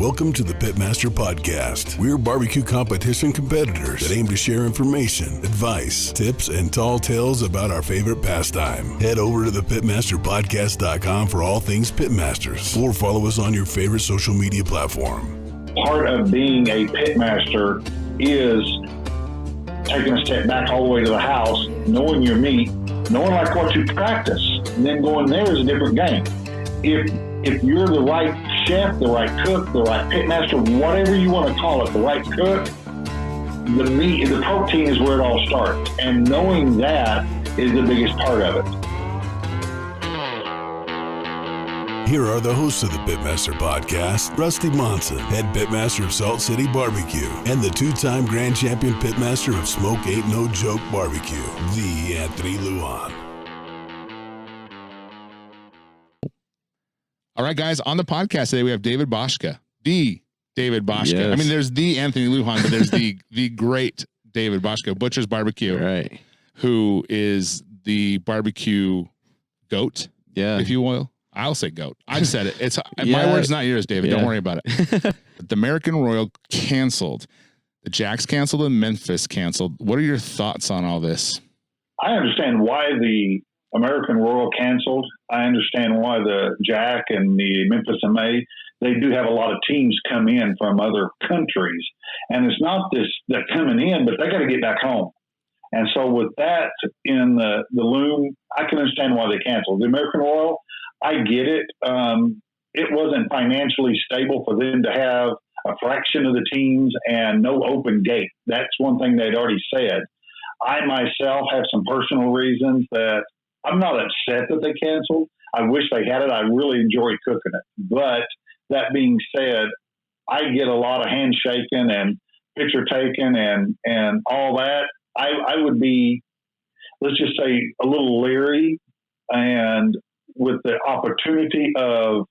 Welcome to the Pitmaster Podcast. We're barbecue competition competitors that aim to share information, advice, tips, and tall tales about our favorite pastime. Head over to the pitmasterpodcast.com for all things Pitmasters, or follow us on your favorite social media platform. Part of being a pitmaster is taking a step back all the way to the house, knowing your meat, knowing like what you practice, and then going there is a different game. If you're the right chef, the right cook, the right pitmaster, whatever you want to call it, the right cook, the meat, the protein is where it all starts. And knowing that is the biggest part of it. Here are the hosts of the Pitmaster Podcast, Rusty Monson, head pitmaster of Salt City Barbecue, and the two-time grand champion pitmaster of Smoke Ain't No Joke Barbecue, the Anthony Luan. All right, guys, on the podcast today, we have David Bouska, the David Bouska. Yes. I mean, there's the Anthony Lujan, but there's the great David Bouska, Butcher's BBQ, Right. who is the barbecue goat, Yeah. if you will. I'll say goat. I've said it. It's Yeah. my word's not yours, David. Yeah. Don't worry about it. The American Royal canceled. The Jacks canceled and Memphis canceled. What are your thoughts on all this? I understand why the American Royal canceled. I understand why the Jack and the Memphis MA, they do have a lot of teams come in from other countries. And it's not this, they're coming in, but they got to get back home. And so with that in the loom, I can understand why they canceled. The American Royal, I get it. It wasn't financially stable for them to have a fraction of the teams and no open gate. That's one thing they'd already said. I myself have some personal reasons that I'm not upset that they canceled. I wish they had it. I really enjoy cooking it. But that being said, I get a lot of handshaking and picture taking and all that. I would be, let's just say, a little leery, and with the opportunity of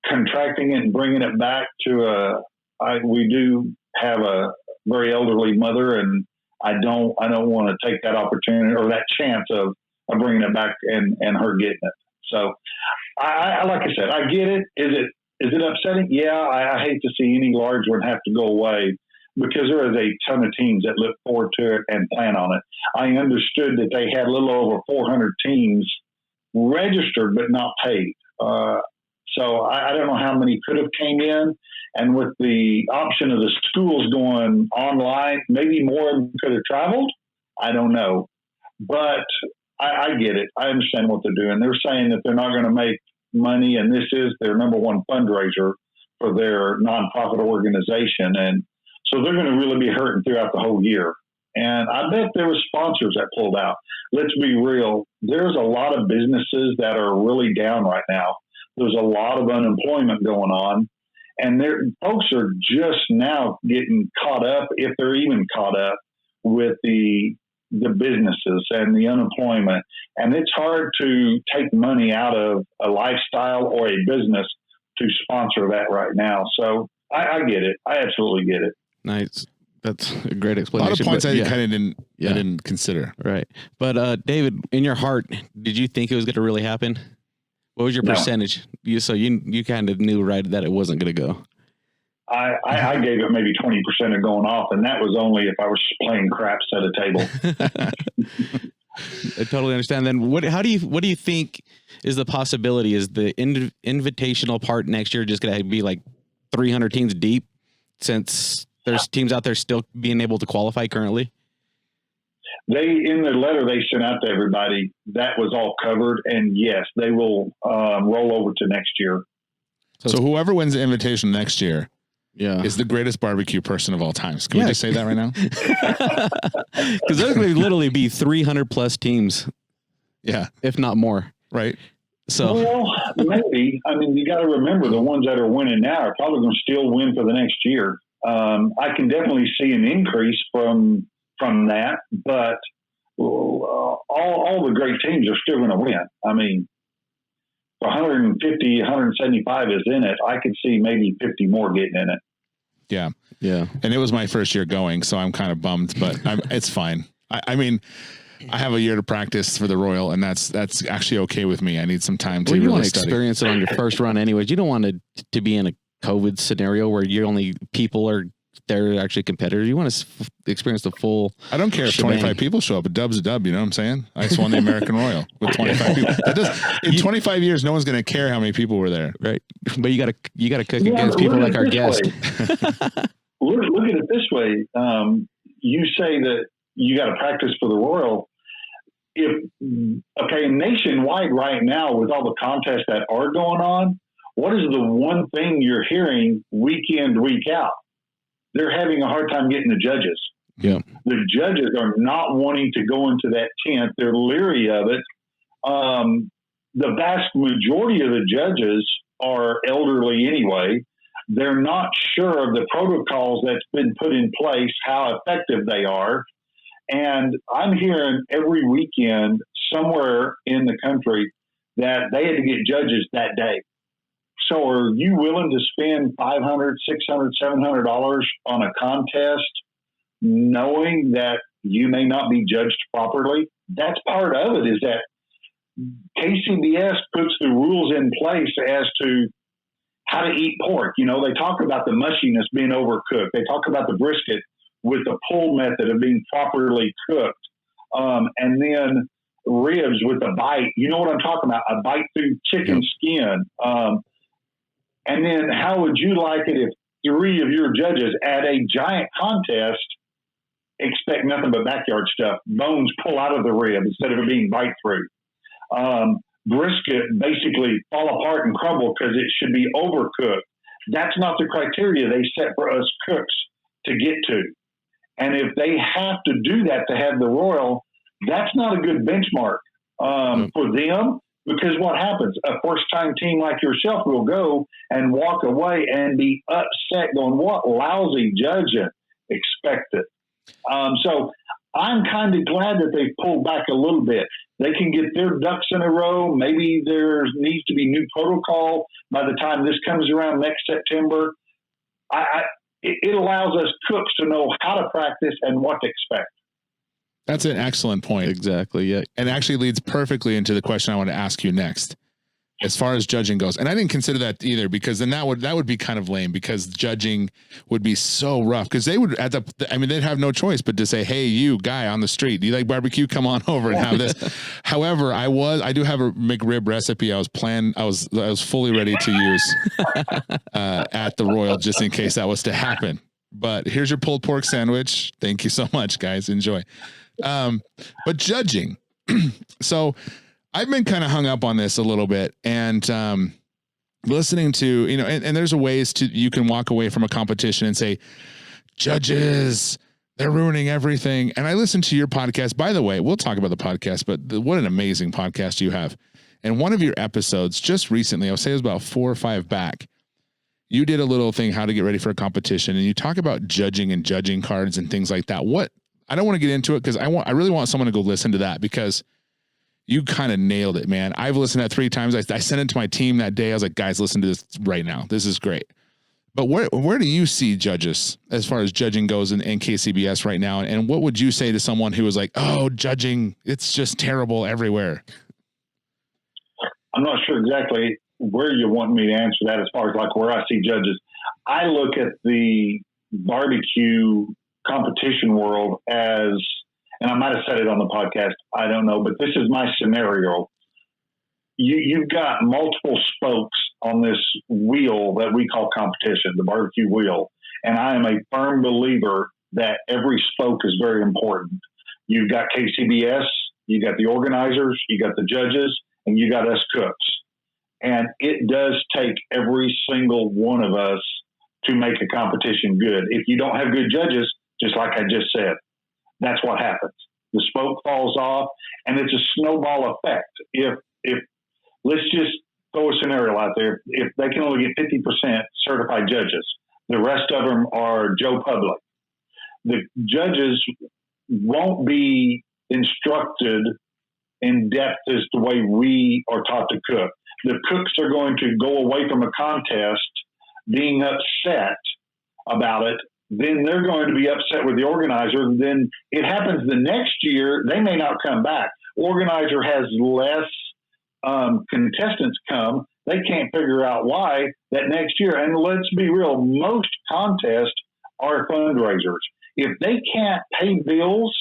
contracting it and bringing it back to we do have a very elderly mother, and I don't want to take that opportunity or that chance of bringing it back and her getting it. So I like I said, I get it. Is it upsetting? Yeah. I hate to see any large one have to go away, because there is a ton of teams that look forward to it and plan on it. I understood that they had a little over 400 teams registered, but not paid. So I don't know how many could have came in. And with the option of the schools going online, maybe more could have traveled. I don't know. But I get it. I understand what they're doing. They're saying that they're not going to make money, and this is their number one fundraiser for their nonprofit organization. And so they're going to really be hurting throughout the whole year. And I bet there were sponsors that pulled out. Let's be real. There's a lot of businesses that are really down right now. There's a lot of unemployment going on. And folks are just now getting caught up, if they're even caught up, with the businesses and the unemployment. And it's hard to take money out of a lifestyle or a business to sponsor that right now. So I get it. I absolutely get it. Nice. That's a great A explanation. lot of points but, I kind of didn't consider. Right. But David, in your heart, did you think it was going to really happen? What was your percentage? You kind of knew right that it wasn't going to go. I gave it maybe 20% of going off, and that was only if I was playing craps at a table. I totally understand. Then what do you think is the possibility? Is the invitational part next year just going to be like 300 teams deep, since there's teams out there still being able to qualify currently? In the letter they sent out to everybody, that was all covered, and yes, they will roll over to next year. So whoever wins the invitation next year, is the greatest barbecue person of all times. Can we just say that right now? Because there's going to literally be 300 plus teams. Yeah. If not more. Right. So, well, maybe. I mean, you got to remember the ones that are winning now are probably going to still win for the next year. I can definitely see an increase from that, but all the great teams are still going to win. I mean, 150, 175 is in it. I could see maybe 50 more getting in it. Yeah. Yeah. And it was my first year going, so I'm kind of bummed, but it's fine. I mean, I have a year to practice for the Royal, and that's actually okay with me. I need some time to you really want to study. experience it on your first run anyways. You don't want to be in COVID scenario where they're actually competitors. You want to experience the full. I don't care if 25 people show up. A dub's a dub. You know what I'm saying? I just won the American Royal with 25 people. In 25 years, no one's going to care how many people were there. Right. But you gotta cook against people like our guest. Look at it this way. You say that you got to practice for the Royal. Nationwide right now with all the contests that are going on, what is the one thing you're hearing week in, week out? They're having a hard time getting the judges. Yeah. The judges are not wanting to go into that tent. They're leery of it. The vast majority of the judges are elderly anyway. They're not sure of the protocols that's been put in place, how effective they are. And I'm hearing every weekend somewhere in the country that they had to get judges that day. So are you willing to spend $500, $600, $700 on a contest knowing that you may not be judged properly? That's part of it, is that KCBS puts the rules in place as to how to eat pork. You know, they talk about the mushiness being overcooked. They talk about the brisket with the pull method of being properly cooked. And then ribs with a bite. You know what I'm talking about? A bite through chicken skin. And then how would you like it if 3 of your judges at a giant contest expect nothing but backyard stuff? Bones pull out of the rib instead of it being bite through. Brisket basically fall apart and crumble because it should be overcooked. That's not the criteria they set for us cooks to get to. And if they have to do that to have the Royal, that's not a good benchmark for them, because what happens? A first-time team like yourself will go and walk away and be upset going, what lousy judging, expected. So I'm kind of glad that they pulled back a little bit. They can get their ducks in a row. Maybe there needs to be new protocol by the time this comes around next September. It allows us cooks to know how to practice and what to expect. That's an excellent point. Exactly. Yeah. And actually leads perfectly into the question I want to ask you next, as far as judging goes. And I didn't consider that either, because then that would be kind of lame, because judging would be so rough, because they would they'd have no choice but to say, hey, you guy on the street, do you like barbecue? Come on over and have this. However, I do have a McRib recipe. I was fully ready to use at the Royal, just in case that was to happen. But here's your pulled pork sandwich. Thank you so much, guys. Enjoy. But judging. So I've been kind of hung up on this a little bit, and listening to, and there's ways you can walk away from a competition and say, judges, they're ruining everything. And I listened to your podcast. By the way, we'll talk about the podcast, but what an amazing podcast you have. And one of your episodes just recently, I'll say it was about 4 or 5 back, you did a little thing, how to get ready for a competition. And you talk about judging and judging cards and things like that. I don't want to get into it, because I really want someone to go listen to that, because you kind of nailed it, man. I've listened to that 3 times. I sent it to my team that day. I was like, guys, listen to this right now. This is great. But where do you see judges as far as judging goes in KCBS right now? And what would you say to someone who was like, oh, judging, it's just terrible everywhere? I'm not sure exactly where you want me to answer that as far as like where I see judges. I look at the barbecue competition world as, and I might have said it on the podcast, I don't know, but this is my scenario. You've got multiple spokes on this wheel that we call competition, the barbecue wheel. And I am a firm believer that every spoke is very important. You've got KCBS, you got the organizers, you got the judges, and you got us cooks. And it does take every single one of us to make a competition good. If you don't have good judges, just like I just said, that's what happens. The spoke falls off, and it's a snowball effect. If let's just throw a scenario out there. If they can only get 50% certified judges, the rest of them are Joe Public. The judges won't be instructed in depth as the way we are taught to cook. The cooks are going to go away from a contest being upset about it. Then they're going to be upset with the organizer. Then it happens the next year, they may not come back. Organizer has less contestants come. They can't figure out why that next year. And let's be real, most contests are fundraisers. If they can't pay bills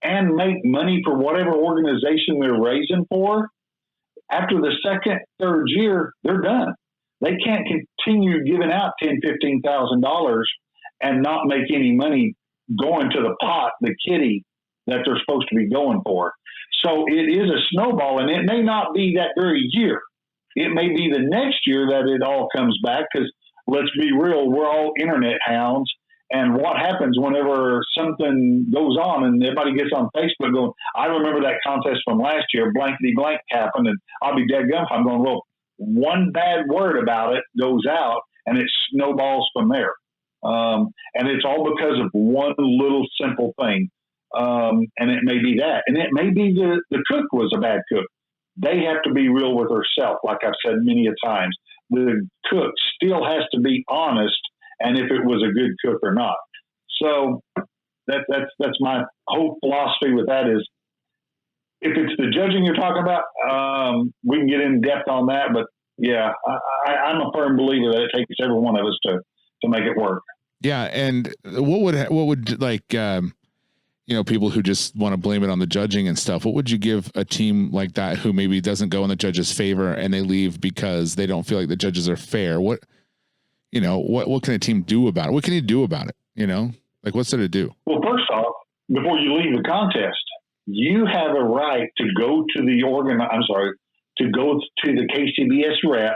and make money for whatever organization they're raising for, after the second, third year, they're done. They can't continue giving out $10,000, $15,000 and not make any money going to the pot, the kitty that they're supposed to be going for. So it is a snowball, and it may not be that very year. It may be the next year that it all comes back, because let's be real, we're all internet hounds. And what happens whenever something goes on and everybody gets on Facebook going, I remember that contest from last year, blankety blank happened, and I'll be dead gum if I'm going, well, one bad word about it goes out and it snowballs from there. And it's all because of one little simple thing. And it may be that. And it may be the cook was a bad cook. They have to be real with herself, like I've said many a times. The cook still has to be honest, and if it was a good cook or not. So that's my whole philosophy with that is, if it's the judging you're talking about, we can get in depth on that. But yeah, I'm a firm believer that it takes every one of us to make it work. Yeah. And what would like, people who just want to blame it on the judging and stuff, what would you give a team like that who maybe doesn't go in the judge's favor and they leave because they don't feel like the judges are fair? What can a team do about it? What can you do about it? Like, what's there to do? Well, first off, before you leave the contest, you have a right to go to the KCBS rep.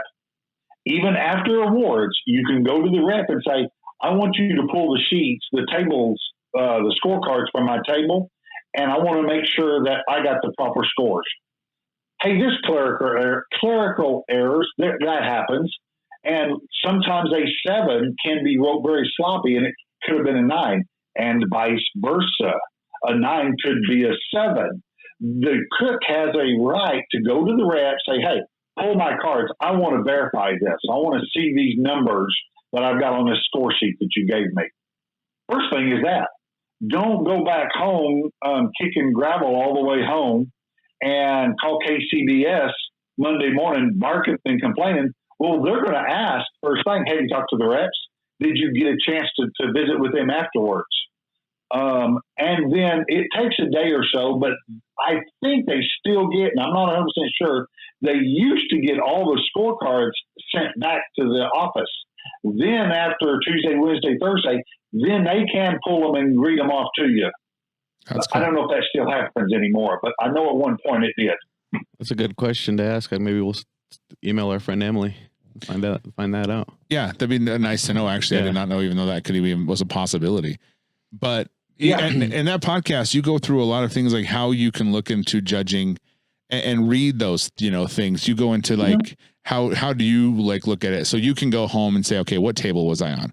Even after awards, you can go to the rep and say, I want you to pull the sheets, the tables, the scorecards from my table, and I want to make sure that I got the proper scores. Hey, there's clerical errors. That happens. And sometimes a 7 can be wrote very sloppy, and it could have been a 9, and vice versa. A 9 could be a 7. The cook has a right to go to the rep, say, hey, pull my cards. I want to verify this. I want to see these numbers that I've got on this score sheet that you gave me. First thing is that. Don't go back home kicking gravel all the way home and call KCBS Monday morning barking and complaining. Well, they're going to ask first thing, have you talked to the reps? Did you get a chance to visit with them afterwards? And then it takes a day or so, but I think they still get, and I'm not 100% sure, they used to get all the scorecards sent back to the office. Then after Tuesday, Wednesday, Thursday, then they can pull them and read them off to you. That's cool. I don't know if that still happens anymore, but I know at one point it did. That's a good question to ask. Maybe we'll email our friend Emily. Find that out. Yeah, that'd be nice to know. Actually, yeah. I did not know, even though that could even was a possibility. But yeah, and in that podcast, you go through a lot of things like how you can look into judging and read those, things. You go into like how do you like look at it? So you can go home and say, okay, what table was I on?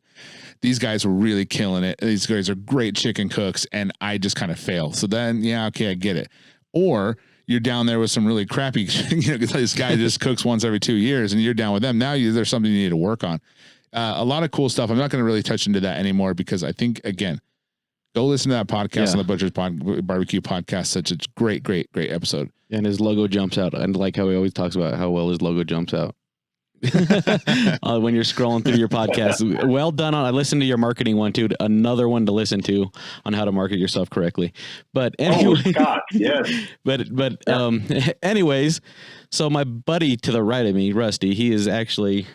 These guys were really killing it. These guys are great chicken cooks, and I just kind of fail. So then, yeah, okay, I get it. Or you're down there with some really crappy, this guy just cooks once every 2 years, and you're down with them. Now there's something you need to work on. A lot of cool stuff. I'm not going to really touch into that anymore because I think, again, go listen to that podcast on the Butcher's BBQ podcast. Such a great, great, great episode. And his logo jumps out. I like how he always talks about how well his logo jumps out. When you're scrolling through your podcast. Well done. I listened to your marketing one too. Another one to listen to on how to market yourself correctly. But anyway, Scott, yes. But anyways, so my buddy to the right of me, Rusty, he has actually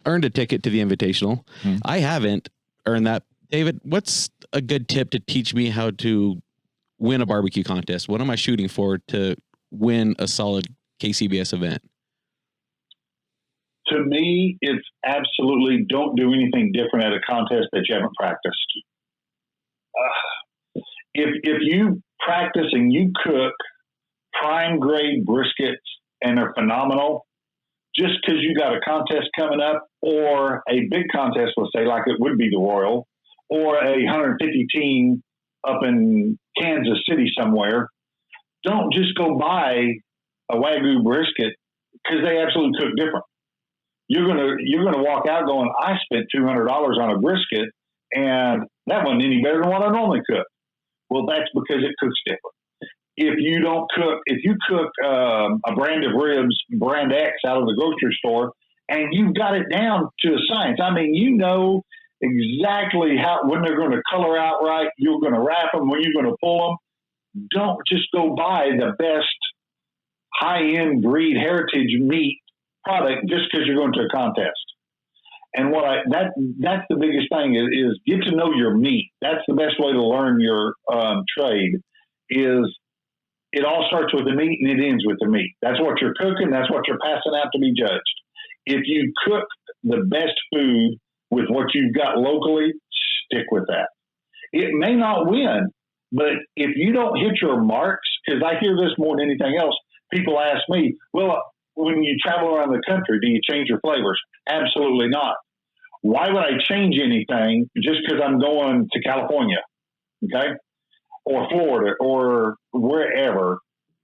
earned a ticket to the Invitational. I haven't earned that. David, what's a good tip to teach me how to win a barbecue contest? What am I shooting for to win a solid KCBS event? To me, it's absolutely don't do anything different at a contest that you haven't practiced. If you practice and you cook prime grade briskets and they're phenomenal, just because you got a contest coming up or a big contest, let's say like it would be the Royal or a 150 team up in Kansas City somewhere, don't just go buy a Wagyu brisket because they absolutely cook different. You're gonna walk out going, I spent $200 on a brisket and that wasn't any better than what I normally cook. Well, that's because it cooks different. if you cook a brand of ribs, brand X out of the grocery store, and you've got it down to a science. I mean, you know exactly when they're going to color out right, you're going to wrap them, when you're going to pull them. Don't just go buy the best high-end breed heritage meat product just because you're going to a contest. And that's the biggest thing is get to know your meat. That's the best way to learn your trade. Is it all starts with the meat and it ends with the meat. That's what you're cooking. That's what you're passing out to be judged. If you cook the best food with what you've got locally, stick with that. It may not win, but if you don't hit your marks, because I hear this more than anything else, people ask me, well, when you travel around the country, do you change your flavors? Absolutely not. Why would I change anything just because I'm going to California, okay, or Florida or wherever?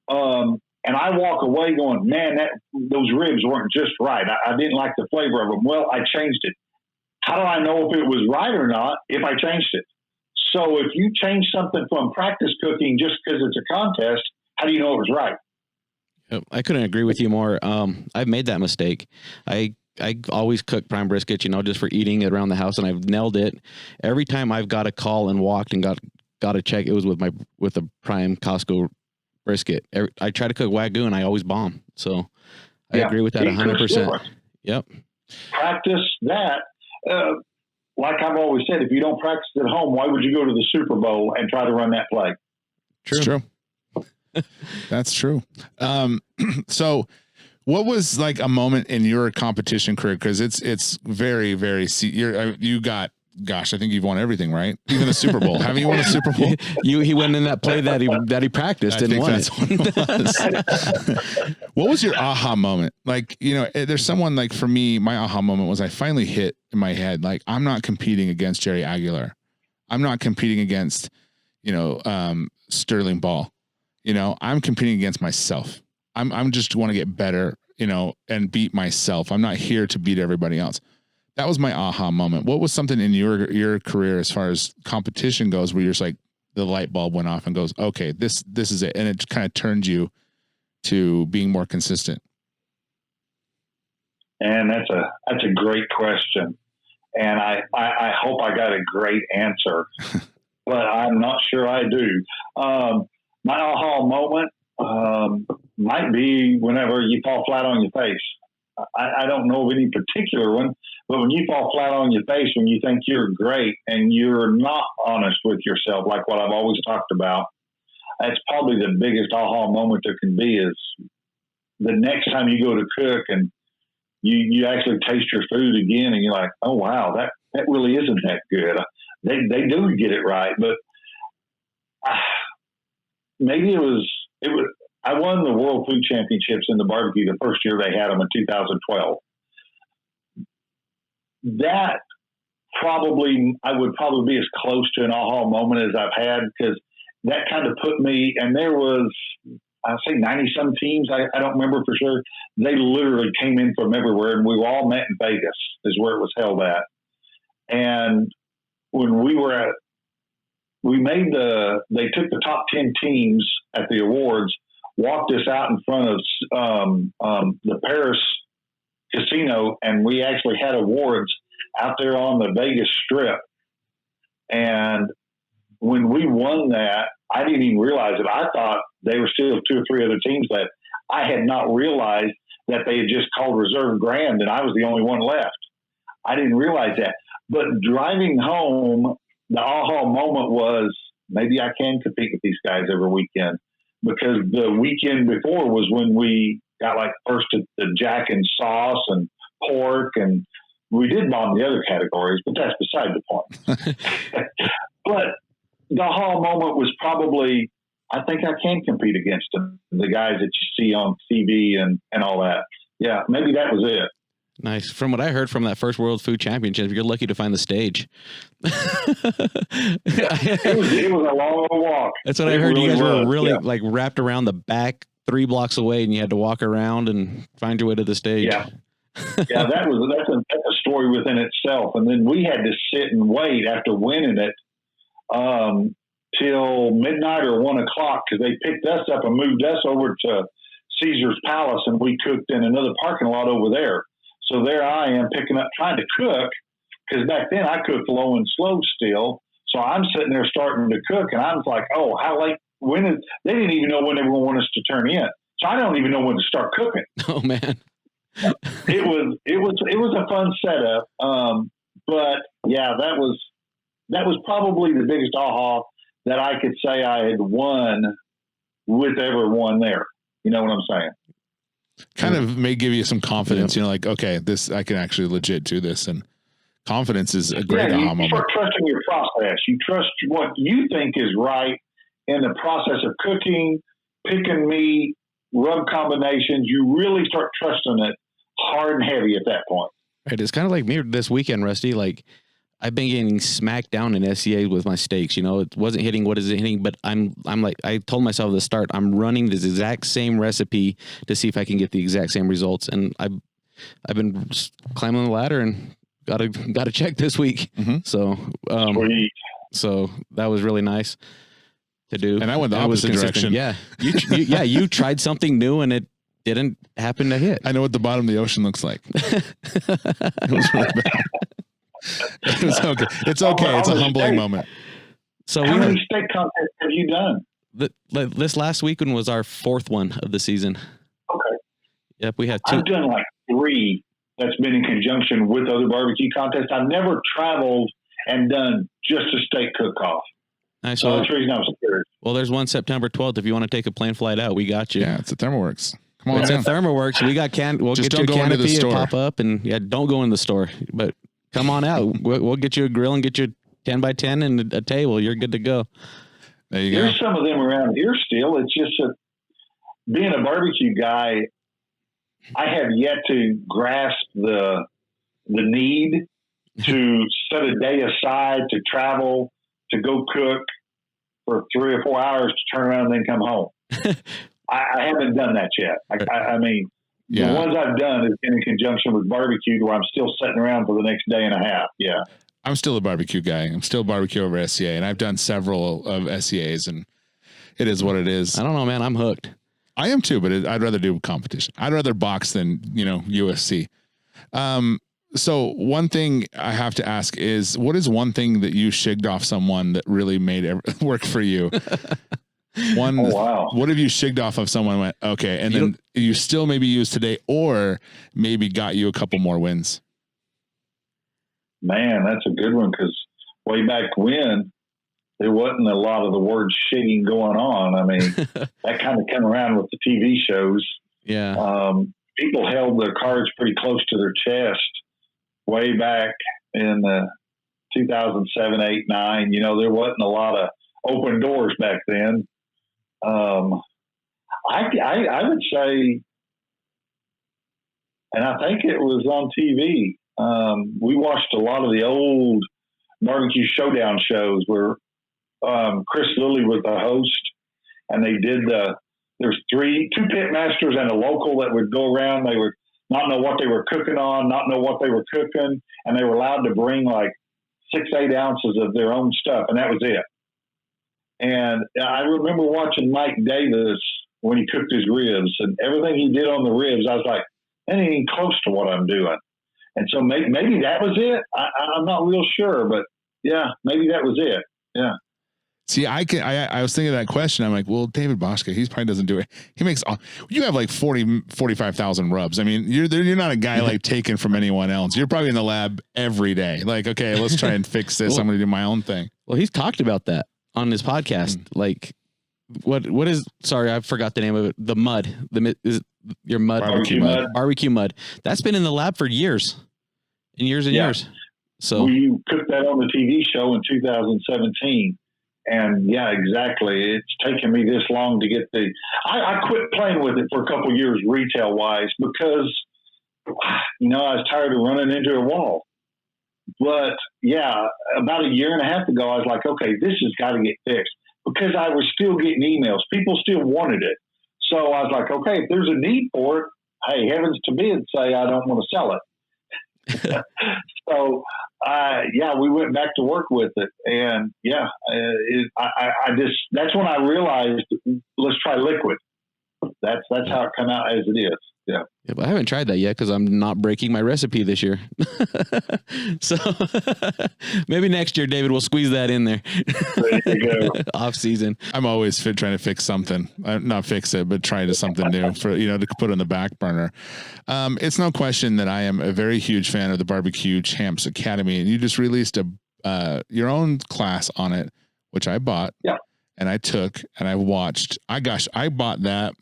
And I walk away going, man, those ribs weren't just right. I didn't like the flavor of them. Well, I changed it. How do I know if it was right or not if I changed it? So if you change something from practice cooking just because it's a contest, how do you know it was right? I couldn't agree with you more. I've made that mistake. I always cook prime brisket, just for eating it around the house, and I've nailed it. Every time I've got a call and walked and got a check, it was with a prime Costco brisket. I try to cook Wagyu and I always bomb. So I agree with that 100%. Yep. Practice that. Like I've always said, if you don't practice at home, why would you go to the Super Bowl and try to run that play? True. That's true. So what was like a moment in your competition career? Cause it's very, very, I think you've won everything, right? Even the Super Bowl. Haven't you won a Super Bowl? He went in that play that he practiced and won it. What it was. What was your aha moment? Like, there's someone like, for me, my aha moment was I finally hit in my head, like, I'm not competing against Jerry Aguilar. I'm not competing against, Sterling Ball. I'm competing against myself. I'm just want to get better, and beat myself. I'm not here to beat everybody else. That was my aha moment. What was something in your career as far as competition goes where you're just like the light bulb went off and goes, okay, this is it. And it kind of turned you to being more consistent. And that's a great question. And I hope I got a great answer, but I'm not sure I do. My aha moment might be whenever you fall flat on your face. I don't know of any particular one, but when you fall flat on your face, when you think you're great and you're not honest with yourself, like what I've always talked about, that's probably the biggest aha moment there can be is the next time you go to cook and you actually taste your food again and you're like, oh, wow, that really isn't that good. They do get it right, but maybe it was I won the World Food Championships in the barbecue the first year they had them in 2012. That I would probably be as close to an aha moment as I've had, because that kind of put me, and there was, I'd say 90 some teams. I don't remember for sure. They literally came in from everywhere, and we all met in Vegas is where it was held at. And when they took the top 10 teams at the awards, walked us out in front of the Paris casino, and we actually had awards out there on the Vegas Strip. And when we won that, I didn't even realize it. I thought there were still 2 or 3 other teams that I had not realized that they had just called Reserve Grand, and I was the only one left. I didn't realize that. But driving home, the aha moment was maybe I can compete with these guys every weekend, because the weekend before was when we got like first at the jack and sauce and pork, and we did bomb the other categories, but that's beside the point. But the aha moment was probably, I think I can compete against them, the guys that you see on TV and all that. Yeah, maybe that was it. Nice. From what I heard from that first World Food Championship, you're lucky to find the stage. It was a long walk. That's what I heard. Really, you guys were really like wrapped around the back 3 blocks away, and you had to walk around and find your way to the stage. Yeah. That's a story within itself. And then we had to sit and wait after winning it. till midnight or 1 o'clock because they picked us up and moved us over to Caesar's Palace, and we cooked in another parking lot over there. So there I am trying to cook, because back then I cooked low and slow still. So I'm sitting there starting to cook, and I was like, oh, how late? They didn't even know when they would want us to turn in. So I don't even know when to start cooking. Oh man. It was a fun setup. But yeah, that was probably the biggest aha that I could say I had won with everyone there. You know what I'm saying? Kind of may give you some confidence, you know, like, okay, this, I can actually legit do this. And confidence is a great aha moment. You start trusting your process. You trust what you think is right in the process of cooking, picking meat, rub combinations. You really start trusting it hard and heavy at that point. Right. It's kind of like me this weekend, Rusty. Like, I've been getting smacked down in SCA with my steaks. You know, it wasn't hitting. What is it hitting? But I'm like, I told myself at the start, I'm running this exact same recipe to see if I can get the exact same results. And I've been climbing the ladder and got a check this week. Mm-hmm. So, so that was really nice to do. And I went the opposite direction. Yeah. You tried something new and it didn't happen to hit. I know what the bottom of the ocean looks like. It was really bad. It was okay. It's okay. It's a humbling moment. So how many steak contests have you done? This last weekend was our 4th one of the season. Okay. Yep, we had 2. I've done like 3 that's been in conjunction with other barbecue contests. I've never traveled and done just a steak cook-off. Nice. So that's the reason I was curious. Well, there's one September 12th. If you want to take a plane flight out, we got you. Yeah, it's at ThermoWorks. Come on, it's at ThermoWorks. We got we'll just get you a canopy and pop up, and don't go in the store, but come on out. We'll get you a grill and get you 10 by 10 and a table. You're good to go. There you go. There's some of them around here still. It's just being a barbecue guy, I have yet to grasp the need to set a day aside to travel, to go cook for 3 or 4 hours to turn around and then come home. I haven't done that yet. I mean, the ones I've done is in conjunction with barbecue where I'm still sitting around for the next day and a half. Yeah. I'm still a barbecue guy. I'm still barbecue over SCA, and I've done several of SCAs, and it is what it is. I don't know, man. I'm hooked. I am too, but I'd rather do competition. I'd rather box than, UFC. So one thing I have to ask is, what is one thing that you shigged off someone that really made it work for you? What have you shigged off of someone and went, okay, and then you still maybe use today, or maybe got you a couple more wins? Man, that's a good one, because way back when, there wasn't a lot of the word shigging going on. I mean, that kind of came around with the TV shows. Yeah. People held their cards pretty close to their chest way back in 2007, 8, 9. There wasn't a lot of open doors back then. I would say, and I think it was on TV. We watched a lot of the old barbecue showdown shows where Chris Lilly was the host, and they did there's 2 pitmasters and a local that would go around. They would not know what they were cooking on, not know what they were cooking, and they were allowed to bring like 6-8 ounces of their own stuff, and that was it. And I remember watching Mike Davis when he cooked his ribs, and everything he did on the ribs, I was like, that ain't even close to what I'm doing. And so maybe that was it. I'm not real sure, but yeah, maybe that was it. Yeah. See, I was thinking of that question. I'm like, well, David Bouska, he probably doesn't do it. He makes you have like 45,000 rubs. I mean, you're not a guy like taken from anyone else. You're probably in the lab every day. Like, okay, let's try and fix this. I'm going to do my own thing. Well, he's talked about that on his podcast. Like, what is? Sorry, I forgot the name of it. The mud. Is your mud? Barbecue mud. That's been in the lab for years, and years and years. So we cooked that on the TV show in 2017. And yeah, exactly. It's taken me this long to get I quit playing with it for a couple of years retail wise because, I was tired of running into a wall. But yeah, about a year and a half ago, I was like, okay, this has got to get fixed, because I was still getting emails. People still wanted it. So I was like, okay, if there's a need for it, hey, heavens to me, and say I don't want to sell it. So, we went back to work with it, and I just, that's when I realized, let's try liquid. That's how it come out as it is. Yeah. Yeah, but I haven't tried that yet because I'm not breaking my recipe this year. So maybe next year, David, we'll squeeze that in there. There you go. Off season. I'm always trying to fix something, not fix it, but try to something new for, to put on the back burner. It's no question that I am a very huge fan of the Barbecue Champs Academy, and you just released your own class on it, which I bought. Yeah. And I took and I watched. I bought that.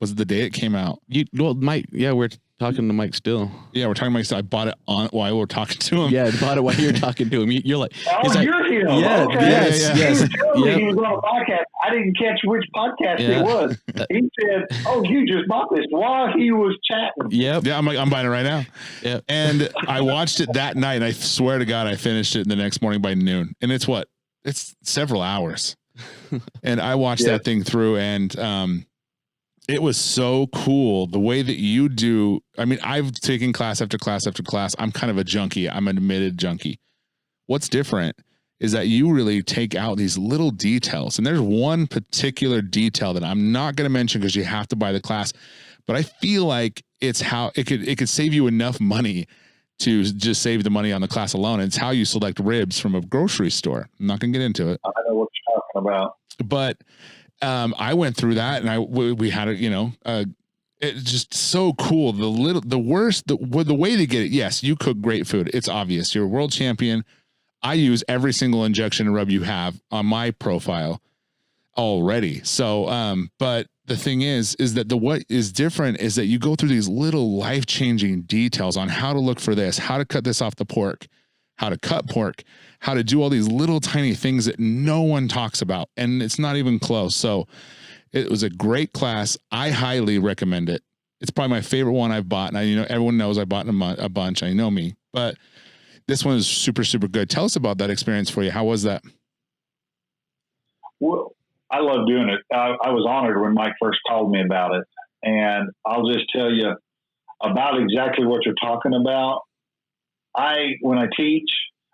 Was it the day it came out? Mike. Yeah, we're talking to Mike still. Yeah, we're talking to Mike still. I bought it while we were talking to him. Yeah, I bought it while you were talking to him. You're like, you're here. Yeah, okay. Yes. He was on a podcast. I didn't catch which podcast it was. He said, you just bought this while he was chatting. Yep. Yeah, I'm buying it right now. Yeah. And I watched it that night, and I swear to God, I finished it the next morning by noon. And it's several hours. And I watched that thing through, and it was so cool the way that you do. I mean, I've taken class after class after class. I'm kind of a junkie. I'm an admitted junkie. What's different is that you really take out these little details. And there's one particular detail that I'm not going to mention because you have to buy the class, but I feel like it's how it could save you enough money to just save the money on the class alone. It's how you select ribs from a grocery store. I'm not going to get into it. I know what you're talking about. But I went through that, and we had it's just so cool. The way to get it. Yes, you cook great food. It's obvious. You're a world champion. I use every single injection rub you have on my profile already. So, but the thing is that what is different is that you go through these little life-changing details on how to look for this, how to cut this off the pork, how to cut pork, how to do all these little tiny things that no one talks about. And it's not even close. So it was a great class. I highly recommend it. It's probably my favorite one I've bought. And everyone knows I bought a bunch. I know me, but this one is super, super good. Tell us about that experience for you. How was that? Well, I love doing it. I was honored when Mike first called me about it. And I'll just tell you about exactly what you're talking about. When I teach,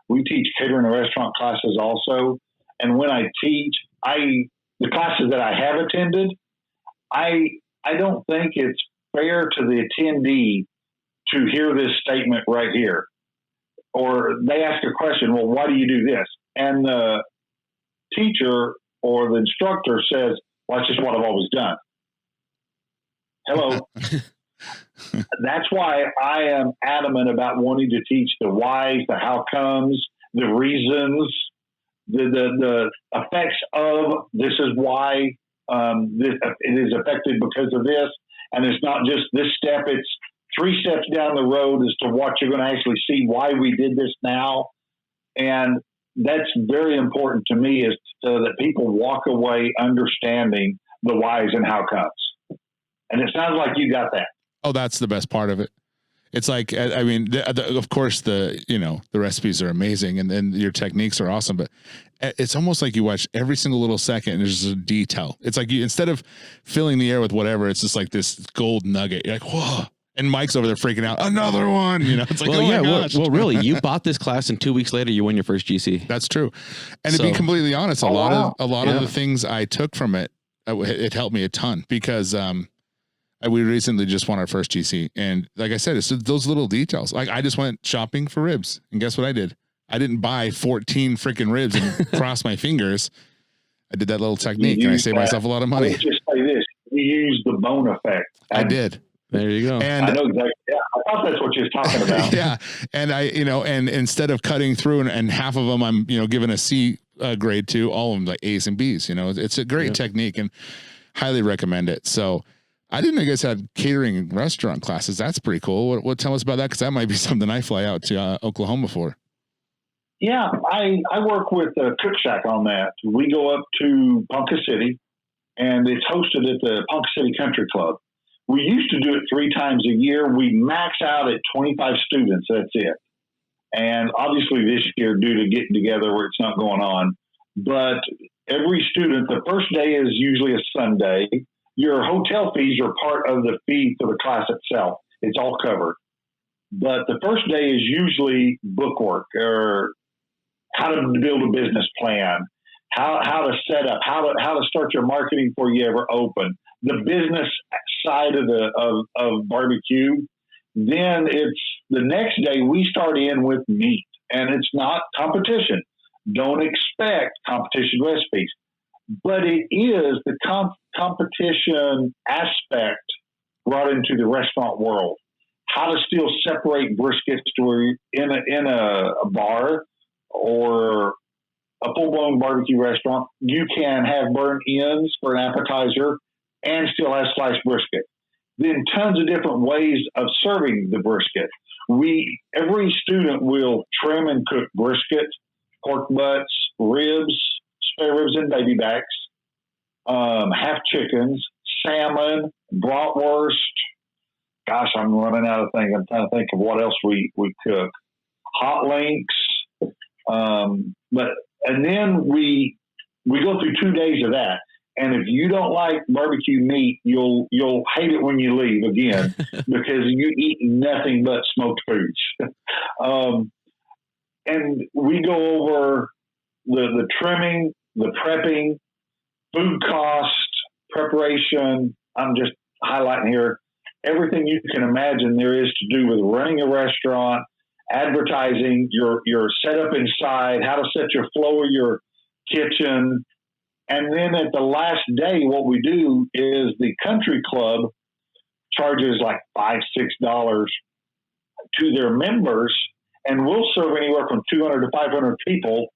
we teach catering and restaurant classes also. And when I teach, the classes that I have attended, I don't think it's fair to the attendee to hear this statement right here. Or they ask a question, well, why do you do this? And the teacher or the instructor says, well, that's just what I've always done. Hello. That's why I am adamant about wanting to teach the whys, the how comes, the reasons, the effects of this is why it is affected because of this. And it's not just this step, it's 3 steps down the road as to what you're going to actually see why we did this now. And that's very important to me, is so that people walk away understanding the whys and how comes. And it sounds like you got that. Oh, that's the best part of it. It's like, I mean, of course the recipes are amazing and then your techniques are awesome, but it's almost like you watch every single little second and there's a detail. It's like instead of filling the air with whatever, it's just like this gold nugget. You're like, whoa. And Mike's over there freaking out. Another one, It's like, well, really, you bought this class and 2 weeks later you won your first GC. That's true. And to be completely honest, a lot of the things I took from it, it helped me a ton because, we recently just won our first GC. And like I said, it's those little details. Like I just went shopping for ribs. And guess what I did? I didn't buy 14 freaking ribs and cross my fingers. I did that little technique and I saved myself a lot of money. Let me just say this. You used the bone effect. I did. There you go. And I know exactly. Yeah, I thought that's what you was talking about. Yeah. And and instead of cutting through and half of them, I'm, giving a C grade to, all of them like A's and B's, it's a great technique and highly recommend it. So I didn't know you guys had catering and restaurant classes. That's pretty cool. What tell us about that? Cause that might be something I fly out to Oklahoma for. Yeah. I work with Cook Shack on that. We go up to Ponca City and it's hosted at the Ponca City Country Club. We used to do it 3 times a year. We max out at 25 students. That's it. And obviously this year, due to getting together where it's not going on, but every student, the first day is usually a Sunday. Your hotel fees are part of the fee for the class itself. It's all covered. But the first day is usually bookwork or how to build a business plan, how to set up, how to start your marketing before you ever open, the business side of barbecue. Then it's the next day we start in with meat, and it's not competition. Don't expect competition recipes, but it is the competition aspect brought into the restaurant world. How to still separate briskets to in a bar or a full-blown barbecue restaurant. You can have burnt ends for an appetizer and still have sliced brisket. Then tons of different ways of serving the brisket. Every student will trim and cook brisket, pork butts, ribs, spare ribs and baby backs, half chickens, salmon, bratwurst. Gosh, I'm running out of things. I'm trying to think of what else we cook. Hot links. And then we go through 2 days of that. And if you don't like barbecue meat, you'll hate it when you leave again because you eat nothing but smoked foods. And we go over the trimming, the prepping, food cost, preparation. I'm just highlighting here everything you can imagine there is to do with running a restaurant, advertising, your setup inside, how to set your flow of your kitchen. And then at the last day, what we do is the country club charges like $5-6 to their members, and we'll serve anywhere from 200 to 500 people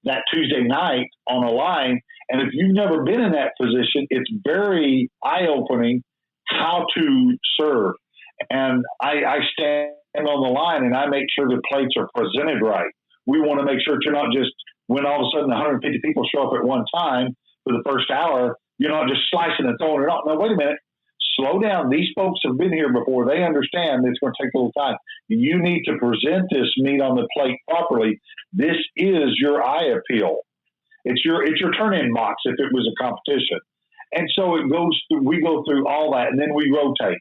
that Tuesday night on a line. And if you've never been in that position, it's very eye-opening how to serve. And I stand on the line and I make sure the plates are presented right. We want to make sure you're not just, when all of a sudden 150 people show up at one time for the first hour, you're not just slicing and throwing it out. No, wait a minute. Slow down. These folks have been here before. They understand it's going to take a little time. You need to present this meat on the plate properly. This is your eye appeal. It's your turn-in box if it was a competition. And so we go through all that, and then we rotate.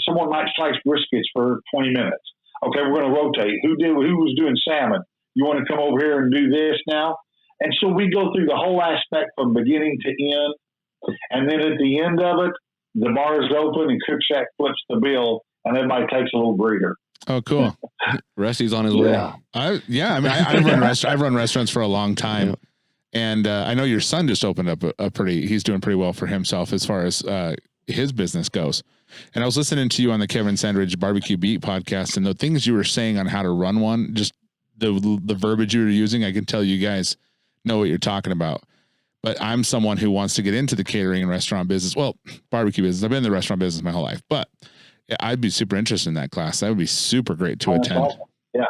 Someone might slice briskets for 20 minutes. Okay, we're going to rotate. Who was doing salmon? You want to come over here and do this now? And so we go through the whole aspect from beginning to end. And then at the end of it, the bar is open and Cook Shack flips the bill and everybody takes a little breather. Oh, cool. Rusty's on his way. I mean, I've run restaurants for a long time. Yeah. And I know your son just opened up he's doing pretty well for himself as far as his business goes. And I was listening to you on the Kevin Sandridge Barbecue Beat podcast, and the things you were saying on how to run one, just the verbiage you were using, I can tell you guys know what you're talking about. But I'm someone who wants to get into the catering and restaurant business. Well, barbecue business. I've been in the restaurant business my whole life, but I'd be super interested in that class. That would be super great to attend. Awesome. Yeah.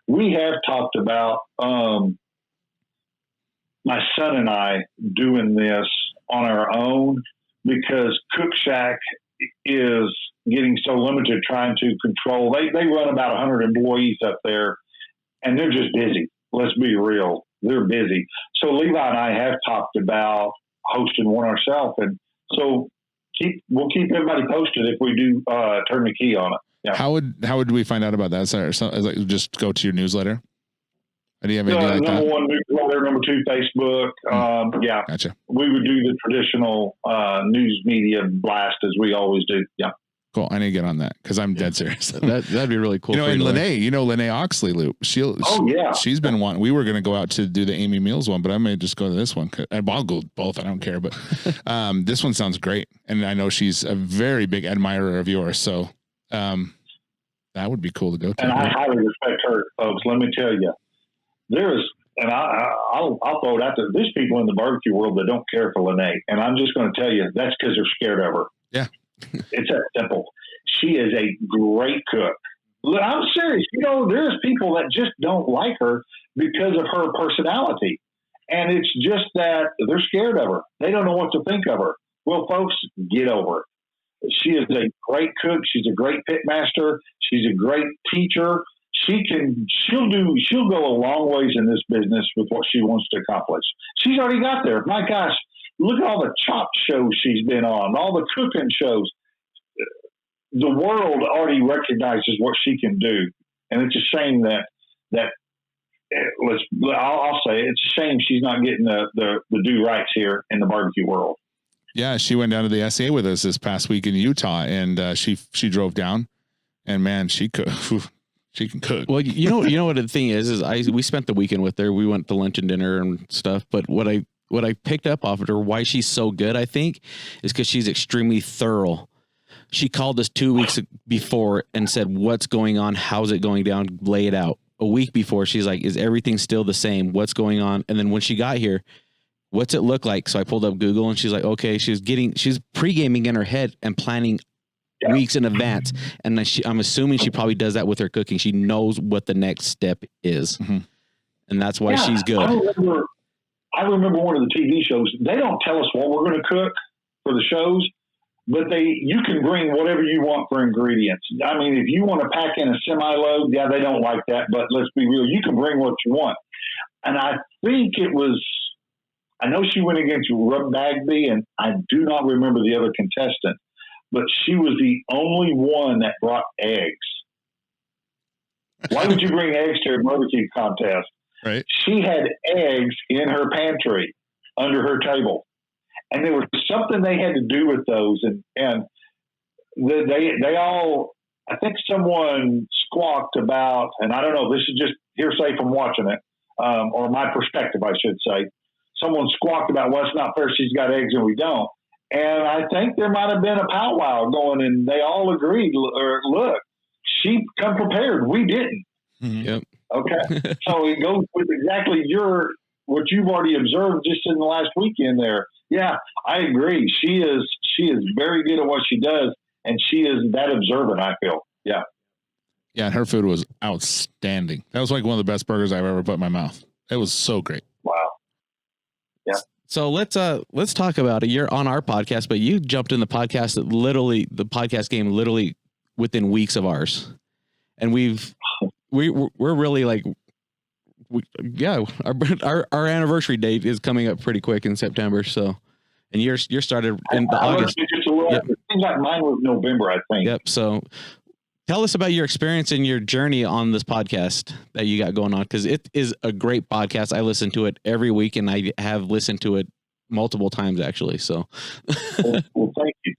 We have talked about my son and I doing this on our own because Cook Shack is getting so limited trying to control. They run about 100 employees up there, and they're just busy. Let's be real. They're busy. So Levi and I have talked about hosting one ourselves. And so we'll keep everybody posted if we do turn the key on it. Yeah. How would we find out about that? Sorry, just go to your newsletter? Do you have anything like number one newsletter, number two, Facebook. Yeah. Gotcha. We would do the traditional news media blast as we always do. Yeah. Cool. I need to get on that because I'm dead serious. That'd be really cool. And Lene Oxley Loop. She's been wanting. We were going to go out to do the Amy Meals one, but I may just go to this one. I'll go both. I don't care. But this one sounds great, and I know she's a very big admirer of yours. So that would be cool to go to. And I highly respect her, folks. Let me tell you, and I'll throw it out there. There's people in the barbecue world that don't care for Lene, and I'm just going to tell you that's because they're scared of her. Yeah. It's that simple. She is a great cook. I'm serious. There's people that just don't like her because of her personality. And it's just that they're scared of her. They don't know what to think of her. Well, folks, get over it. She is a great cook. She's a great pitmaster. She's a great teacher. She'll go a long ways in this business with what she wants to accomplish. She's already got there. My gosh. Look at all the chop shows she's been on, all the cooking shows. the world already recognizes what she can do, and it's a shame that I'll say it's a shame she's not getting the due rights here in the barbecue world. Yeah, she went down to the SCA with us this past week in Utah, and she drove down, and man, she could. She can cook. Well, you know what the thing is we spent the weekend with her. We went to lunch and dinner and stuff. But what I picked up off of her, why she's so good, I think, is because she's extremely thorough. She called us 2 weeks before and said, "What's going on? How's it going down? Lay it out." A week before, she's like, "Is everything still the same? What's going on?" And then when she got here, what's it look like? So I pulled up Google, and she's like, "Okay." She's pre-gaming in her head and planning weeks in advance, and I'm assuming she probably does that with her cooking. She knows what the next step is, and that's why she's good. I remember one of the TV shows. They don't tell us what we're going to cook for the shows, but you can bring whatever you want for ingredients. I mean, if you want to pack in a semi-load, yeah, they don't like that, but let's be real. You can bring what you want. And I think I know she went against Rub Bagby, and I do not remember the other contestant, but she was the only one that brought eggs. Why would you bring eggs to a barbecue contest? Right. She had eggs in her pantry under her table. And there was something they had to do with those. And they all, I think someone squawked about, and I don't know, this is just hearsay from watching it, or my perspective, I should say. Someone squawked about, well, it's not fair, she's got eggs and we don't. And I think there might have been a powwow going, and they all agreed, look, she come prepared. We didn't. Yep. Okay. So it goes with exactly what you've already observed just in the last weekend there. Yeah, I agree. She is very good at what she does, and she is that observant, I feel. Yeah. Yeah, and her food was outstanding. That was like one of the best burgers I've ever put in my mouth. It was so great. Wow. Yeah. So let's talk about it. You're on our podcast, but you jumped in the podcast game literally within weeks of ours. And we're really like, our anniversary date is coming up pretty quick in September. So, and you're started in August. Just a little, yep. It seems like mine was November, I think. Yep. So tell us about your experience and your journey on this podcast that you got going on. Cause it is a great podcast. I listen to it every week, and I have listened to it multiple times actually. So, well, thank you.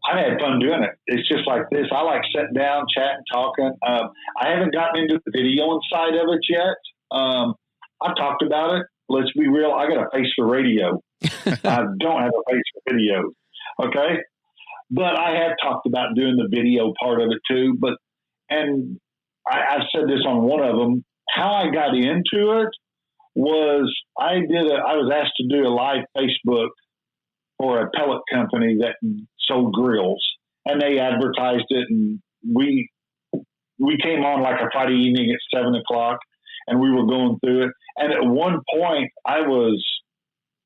I had fun doing it. It's just like this. I like sitting down, chatting, talking. I haven't gotten into the video side of it yet. I've talked about it. Let's be real. I got a face for radio. I don't have a face for video. Okay. But I have talked about doing the video part of it too. And I've said this on one of them. How I got into it was I was asked to do a live Facebook for a pellet company that sold grills, and they advertised it, and we came on like a Friday evening at 7:00, and we were going through it. And at one point I was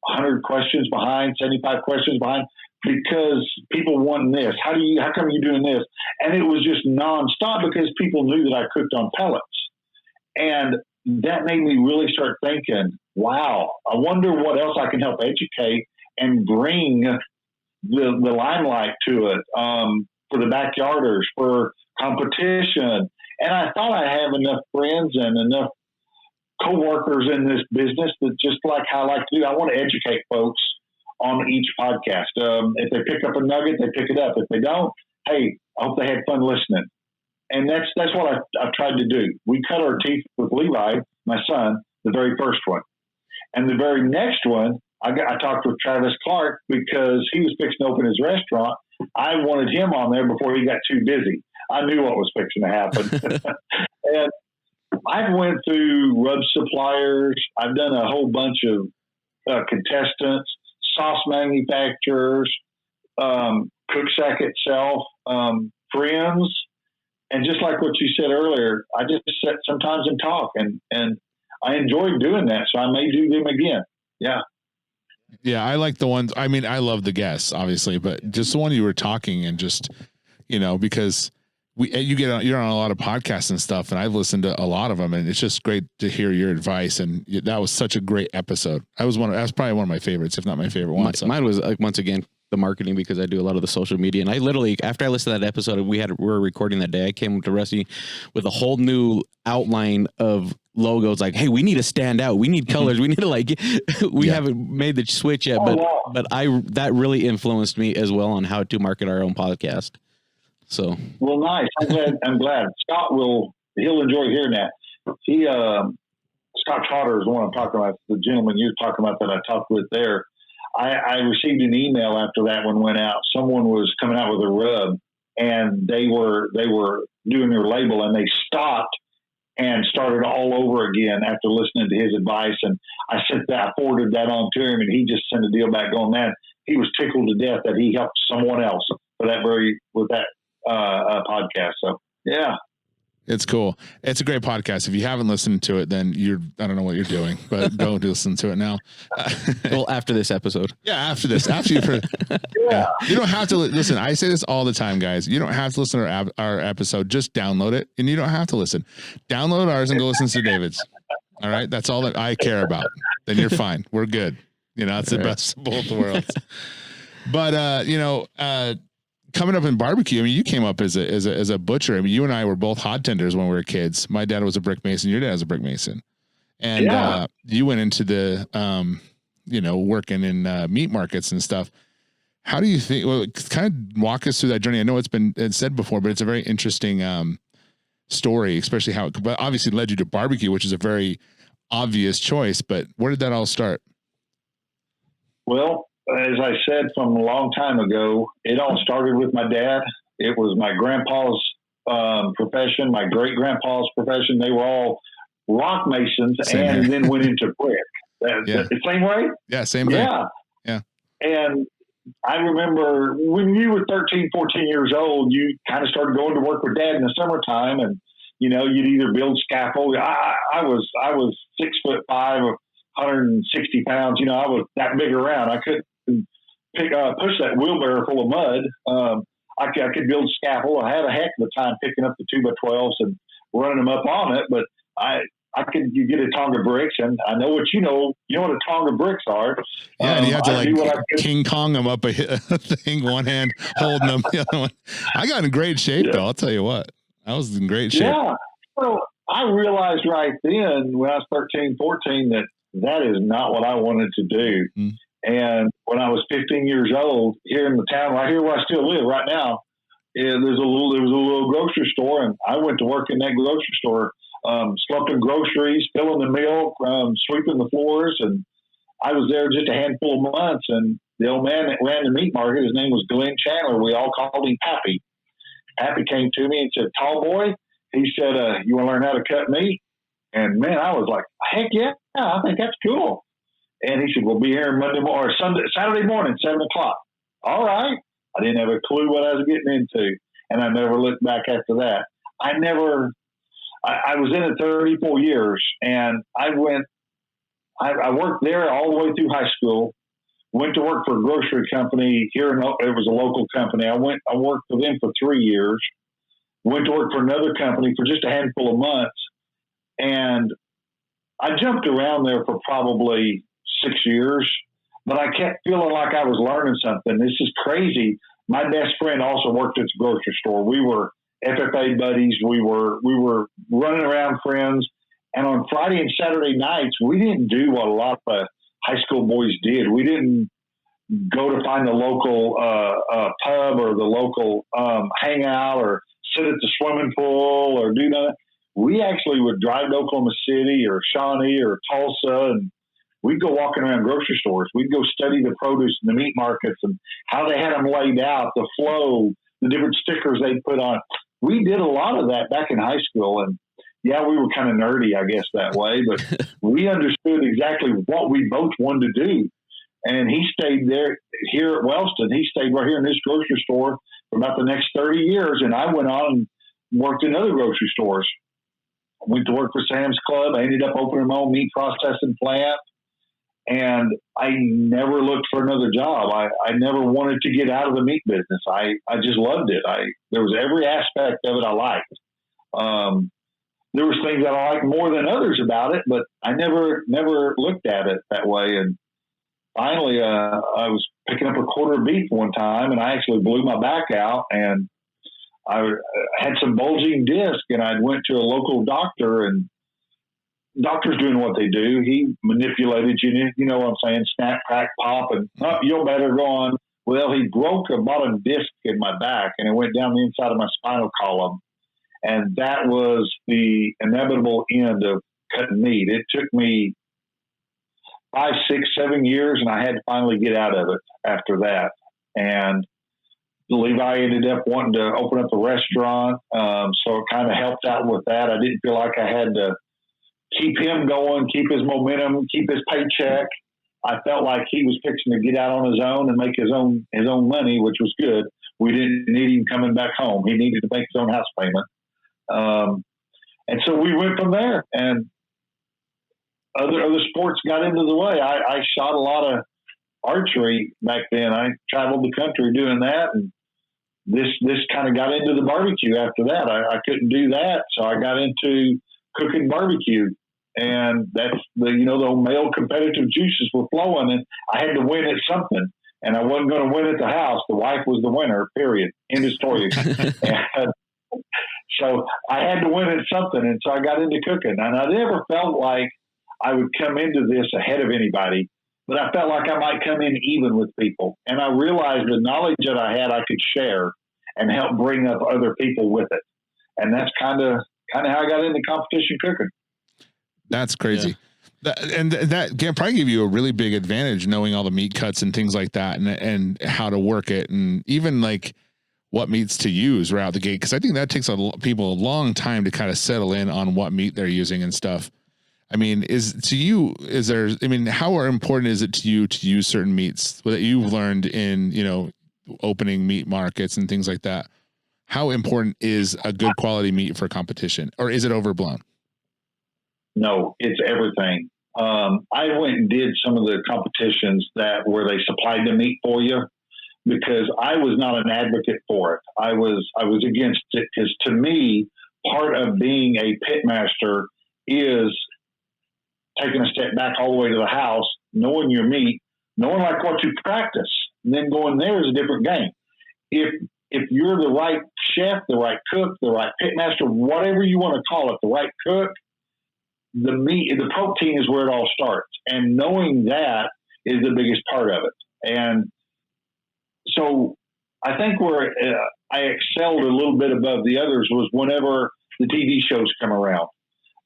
100 questions behind, 75 questions behind, because people want this. How come you're doing this? And it was just nonstop because people knew that I cooked on pellets. And that made me really start thinking, wow, I wonder what else I can help educate and bring the limelight to it, for the backyarders, for competition. And I thought I have enough friends and enough coworkers in this business that just like how I like to do, I want to educate folks on each podcast. If they pick up a nugget, they pick it up. If they don't, hey, I hope they had fun listening. And that's what I've tried to do. We cut our teeth with Levi, my son, the very first one. And the very next one, I talked with Travis Clark because he was fixing to open his restaurant. I wanted him on there before he got too busy. I knew what was fixing to happen. And I went through rub suppliers. I've done a whole bunch of contestants, sauce manufacturers, Cook Shack itself, friends. And just like what you said earlier, I just sit sometimes and talk, and I enjoyed doing that. So I may do them again. Yeah. Yeah. I like the ones, I mean, I love the guests obviously, but just the one you were talking and just, because you're on a lot of podcasts and stuff, and I've listened to a lot of them, and it's just great to hear your advice. And that was such a great episode. That's probably one of my favorites, if not my favorite one. Mine was like, once again, the marketing because I do a lot of the social media. And I literally, after I listened to that episode, we were recording that day. I came to Rusty with a whole new outline of logos. Like, hey, we need to stand out. We need colors. We need to we haven't made the switch yet, but that really influenced me as well on how to market our own podcast. So, well, nice. I'm glad. Scott he'll enjoy hearing that. Scott Trotter is the one I'm talking about. The gentleman you're talking about that I talked with there. I received an email after that one went out. Someone was coming out with a rub, and they were doing their label, and they stopped and started all over again after listening to his advice. And I forwarded that on to him, and he just sent a deal back on that. He was tickled to death that he helped someone else with that podcast. So yeah. It's cool. It's a great podcast. If you haven't listened to it, then I don't know what you're doing, but go listen to it now. Well, after this episode. Yeah, after you've heard. Yeah. You don't have to listen. I say this all the time, guys. You don't have to listen to our episode. Just download it, and you don't have to listen. Download ours and go listen to David's. All right? That's all that I care about. Then you're fine. We're good. That's the best of both worlds. But, coming up in barbecue, I mean, you came up as a butcher. I mean, you and I were both hod tenders when we were kids. My dad was a brick mason. Your dad was a brick mason. And you went into the, working in meat markets and stuff. How do you think, kind of walk us through that journey? I know it's said before, but it's a very interesting story, especially how it but obviously led you to barbecue, which is a very obvious choice. But where did that all start? Well, as I said from a long time ago, it all started with my dad. It was my grandpa's profession, my great-grandpa's profession. They were all rock masons and then went into brick. The same way? Yeah, same way. Yeah. And I remember when you were 13, 14 years old, you kind of started going to work with Dad in the summertime, and, you'd either build scaffold. I was 6'5", 160 pounds. I was that big around. I couldn't push that wheelbarrow full of mud. I could build scaffold. I had a heck of a time picking up the 2x12s and running them up on it, but you get a Tonga bricks, and I know what you know what a Tonga bricks are. Yeah, and you have to King Kong them up a thing, one hand holding them, the other one. I got in great shape though. I'll tell you what, I was in great shape. Yeah. Well, I realized right then when I was 13, 14 that is not what I wanted to do. Mm. And when I was 15 years old, here in the town, right here where I still live right now, there was a little grocery store, and I went to work in that grocery store, slumping groceries, filling the milk, sweeping the floors, and I was there just a handful of months. And the old man that ran the meat market, his name was Glenn Chandler. We all called him Pappy. Pappy came to me and said, "Tall boy," he said, "You want to learn how to cut meat?" And man, I was like, "Heck yeah, I think that's cool." And he said, "We'll be here Saturday morning, 7:00. All right. I didn't have a clue what I was getting into. And I never looked back after that. I was in it 34 years, and I worked there all the way through high school, went to work for a grocery company here. It was a local company. I worked for them for 3 years, went to work for another company for just a handful of months. And I jumped around there for probably 6 years, but I kept feeling like I was learning something. This is crazy. My best friend also worked at the grocery store. We were FFA buddies. We were running around friends. And on Friday and Saturday nights, we didn't do what a lot of high school boys did. We didn't go to find the local pub or the local hangout or sit at the swimming pool or do that. We actually would drive to Oklahoma City or Shawnee or Tulsa, and we'd go walking around grocery stores. We'd go study the produce in the meat markets and how they had them laid out, the flow, the different stickers they put on. We did a lot of that back in high school. And yeah, we were kind of nerdy, I guess, that way, but we understood exactly what we both wanted to do. And he stayed there here at Wellston. He stayed right here in this grocery store for about the next 30 years. And I went on and worked in other grocery stores. I went to work for Sam's Club. I ended up opening my own meat processing plant. And I never looked for another job. I never wanted to get out of the meat business. I just loved it. There was every aspect of it I liked. There was things that I liked more than others about it, but I never looked at it that way. And finally, I was picking up a quarter of beef one time, and I actually blew my back out, and I had some bulging disc, and I went to a local doctor, and doctor's doing what they do. He manipulated you know what I'm saying, snap, crack, pop, and you'll better go on. Well, he broke a bottom disc in my back, and it went down the inside of my spinal column, and that was the inevitable end of cutting meat. It took me 5, 6, 7 years, and I had to finally get out of it after that. And Levi ended up wanting to open up a restaurant, so it kind of helped out with that. I didn't feel like I had to keep him going, keep his momentum, keep his paycheck. I felt like he was fixing to get out on his own and make his own money, which was good. We didn't need him coming back home. He needed to make his own house payment. And so we went from there, and other sports got into the way. I shot a lot of archery back then. I traveled the country doing that, and this kind of got into the barbecue after that. I couldn't do that, so I got into cooking barbecue, and that's the male competitive juices were flowing, and I had to win at something, and I wasn't going to win at the house. The wife was the winner, period. End of story. And so I had to win at something, and so I got into cooking, and I never felt like I would come into this ahead of anybody, but I felt like I might come in even with people, and I realized the knowledge that I had I could share and help bring up other people with it, and that's kind of how I got into competition cooking. That's crazy. Yeah. That can probably give you a really big advantage, knowing all the meat cuts and things like that, and how to work it, and even like what meats to use right out the gate. Cause I think that takes people a long time to kind of settle in on what meat they're using and stuff. I mean, how important is it to you to use certain meats that you've learned in, opening meat markets and things like that? How important is a good quality meat for competition, or is it overblown? No, it's everything. I went and did some of the competitions where they supplied the meat for you, because I was not an advocate for it. I was against it, because to me, part of being a pitmaster is taking a step back all the way to the house, knowing your meat, knowing like what you practice, and then going there is a different game. If you're the right chef, the right cook, the right pitmaster, whatever you want to call it, the right cook, the meat, the protein is where it all starts. And knowing that is the biggest part of it. And so I think where I excelled a little bit above the others was whenever the TV shows come around.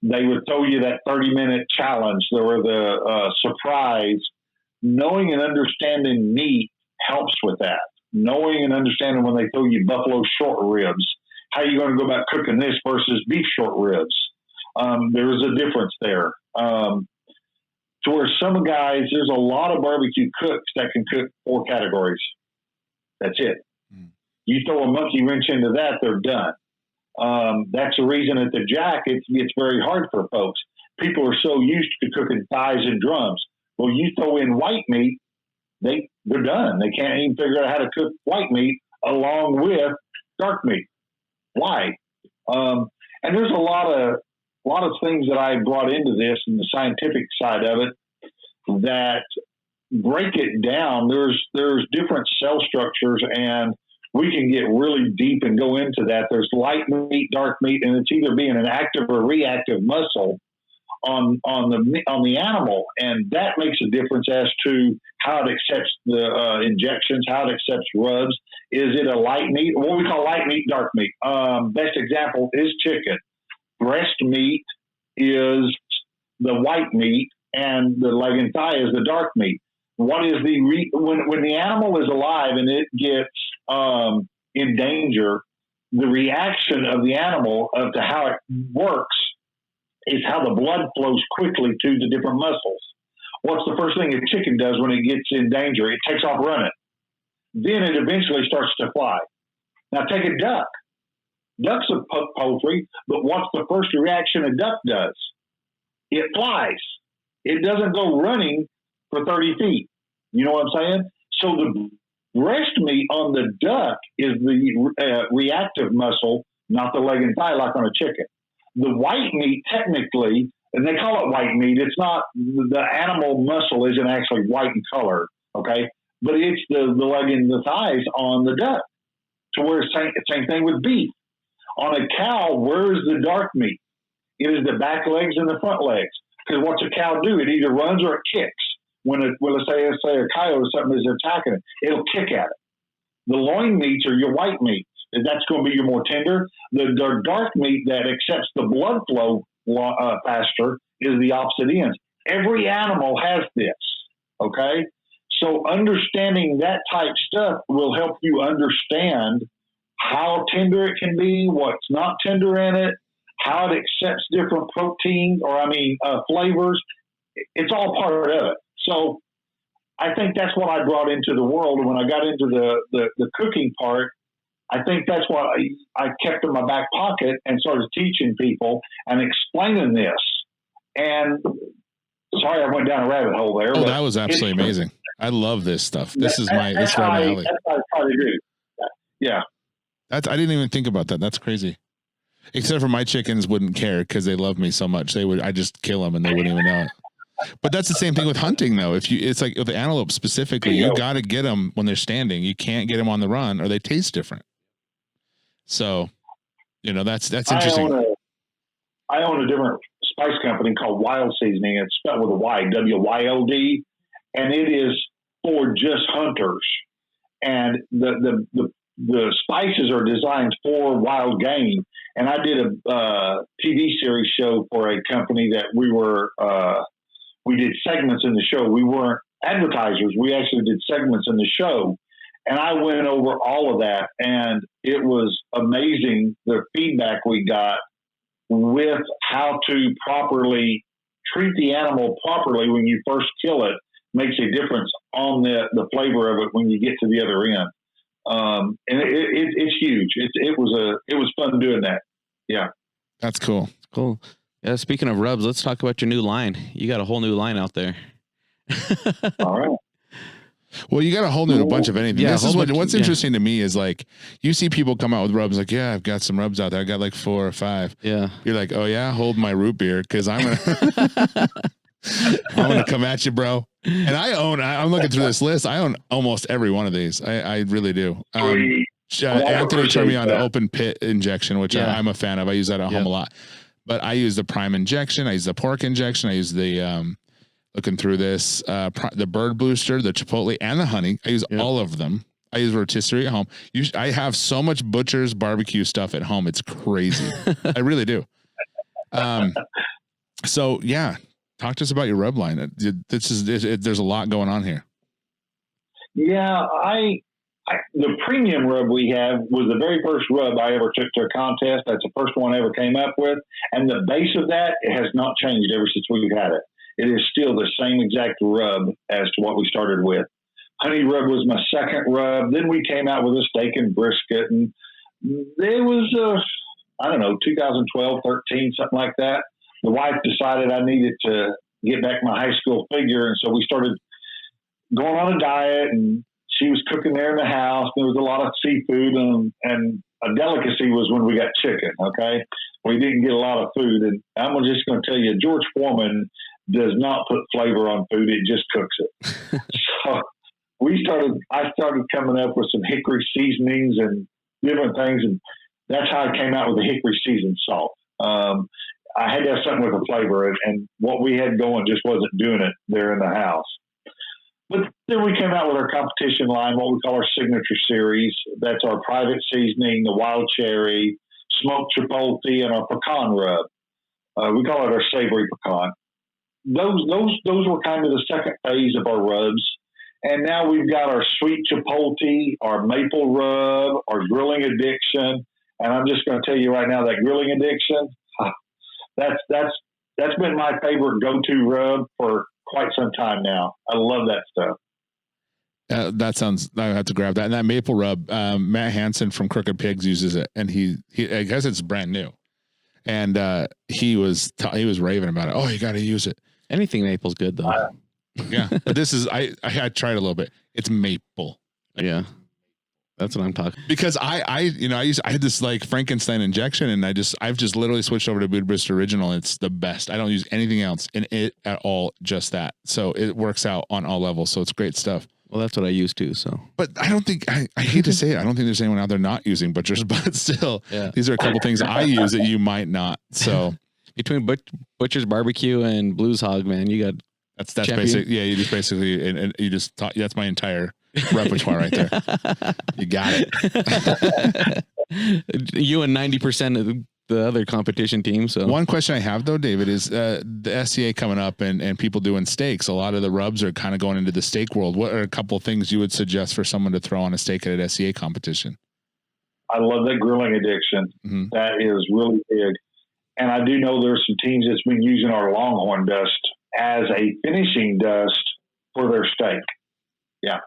They would throw you that 30-minute challenge. There were the surprise. Knowing and understanding meat helps with that. Knowing and understanding when they throw you buffalo short ribs, how are you going to go about cooking this versus beef short ribs? There is a difference there. To where some guys, there's a lot of barbecue cooks that can cook 4 categories. That's it. You throw a monkey wrench into that, they're done. That's the reason at the Jack, it gets very hard for folks. People are so used to cooking thighs and drums. Well, you throw in white meat, they're done. They can't even figure out how to cook white meat along with dark meat. Why? And there's a lot of things that I brought into this and the scientific side of it that break it down. There's different cell structures, and we can get really deep and go into that. There's light meat, dark meat, and it's either being an active or reactive muscle on the animal, and that makes a difference as to how it accepts the injections, how it accepts rubs. Is it a light meat? What we call light meat, dark meat. Best example is chicken. Breast meat is the white meat, and the leg and thigh is the dark meat. What is when the animal is alive and it gets in danger, the reaction of the animal to how it works is how the blood flows quickly to the different muscles. What's the first thing a chicken does when it gets in danger? It takes off running. Then it eventually starts to fly. Now take a duck. Duck's a poultry, but what's the first reaction a duck does? It flies. It doesn't go running for 30 feet. You know what I'm saying? So the breast meat on the duck is the reactive muscle, not the leg and thigh like on a chicken. The white meat, technically, and they call it white meat. It's not, the animal muscle isn't actually white in color, okay? But it's the leg and the thighs on the duck, to where same thing with beef. On a cow, where's the dark meat? It is the back legs and the front legs. Because what's a cow do? It either runs or it kicks. Let's say a coyote or something is attacking it, it'll kick at it. The loin meats are your white meats. That's going to be your more tender. The dark meat that accepts the blood flow faster is the opposite ends. Every animal has this, okay? So understanding that type stuff will help you understand how tender it can be, what's not tender in it, how it accepts different proteins flavors. It's all part of it. So I think that's what I brought into the world. And when I got into the cooking part, I think that's what I kept in my back pocket and started teaching people and explaining this. And sorry, I went down a rabbit hole there. Oh, that was absolutely amazing. I love this stuff. This is right my alley. That's what I try to do. Yeah. I didn't even think about that. That's crazy. Except for my chickens wouldn't care because they love me so much. I just kill them and they wouldn't even know it. But that's the same thing with hunting, though. It's like with the antelope specifically, you got to get them when they're standing. You can't get them on the run, or they taste different. So, that's interesting. I own a different spice company called Wild Seasoning. It's spelled with a Y, WYLD, and it is for just hunters. And the spices are designed for wild game. And I did a TV series show for a company that we did segments in the show. We weren't advertisers. We actually did segments in the show. And I went over all of that, and it was amazing the feedback we got with how to properly treat the animal properly when you first kill it. Makes a difference on the flavor of it when you get to the other end. And it's huge. It was fun doing that. Yeah. That's cool. Cool. Yeah. Speaking of rubs, let's talk about your new line. You got a whole new line out there. All right. Well, you got a whole new bunch of anything. Yeah, this is what's interesting to me is like, you see people come out with rubs like, yeah, I've got some rubs out there. I got like 4 or 5. Yeah. You're like, oh yeah, hold my root beer. Cause I'm going to come at you, bro. And I'm looking through this list. I own almost every one of these. I really do. Anthony turned me on to open pit injection, which I'm a fan of. I use that at home a lot, but I use the prime injection. I use the pork injection. I use the, looking through this, the bird booster, the chipotle, and the honey. I use all of them. I use rotisserie at home. I have so much Butcher's barbecue stuff at home. It's crazy. I really do. So yeah, talk to us about your rub line. There's a lot going on here. Yeah, the premium rub we have was the very first rub I ever took to a contest. That's the first one I ever came up with. And the base of that, it has not changed ever since we've had it. It is still the same exact rub as to what we started with. Honey rub was my second rub. Then we came out with a steak and brisket. And it was, 2012, 13, something like that. The wife decided I needed to get back my high school figure. And so we started going on a diet, and she was cooking there in the house. There was a lot of seafood, and a delicacy was when we got chicken. Okay. We didn't get a lot of food. And I'm just going to tell you, George Foreman does not put flavor on food. It just cooks it. So I started coming up with some hickory seasonings and different things. And that's how I came out with the hickory seasoned salt. I had to have something with a flavor, and what we had going just wasn't doing it there in the house. But then we came out with our competition line, what we call our signature series. That's our private seasoning, the wild cherry, smoked chipotle, and our pecan rub. We call it our savory pecan. Those were kind of the second phase of our rubs. And now we've got our sweet chipotle, our maple rub, our grilling addiction. And I'm just going to tell you right now that grilling addiction, that's been my favorite go-to rub for quite some time now. I love that stuff. That sounds, I have to grab that. And that maple rub, Matt Hansen from Crooked Pigs uses it, and he I guess it's brand new. And he was raving about it. Oh, you got to use it. Anything maple's good though. Yeah, but this is I tried a little bit. It's maple. Yeah, That's what I'm talking. Because I had this like Frankenstein injection, and I've just literally switched over to Budapest Original. It's the best. I don't use anything else in it at all. Just that. So it works out on all levels. So it's great stuff. Well, that's what I used to. So, but I don't think I hate to say it. I don't think there's anyone out there not using Butchers, but still, these are a couple things I use that you might not. So between Butchers BBQ and Blues Hog, man, you got that's basic. Yeah, you just basically and you just taught. That's my entire repertoire right there. You got it. You and 90% of the other competition team. So one question I have though, David, is the SCA coming up and people doing steaks. A lot of the rubs are kind of going into the steak world. What are a couple of things you would suggest for someone to throw on a steak at an SCA competition? I love that grilling addiction. Mm-hmm. That is really big. And I do know there's some teams that's been using our Longhorn dust as a finishing dust for their steak. Yeah.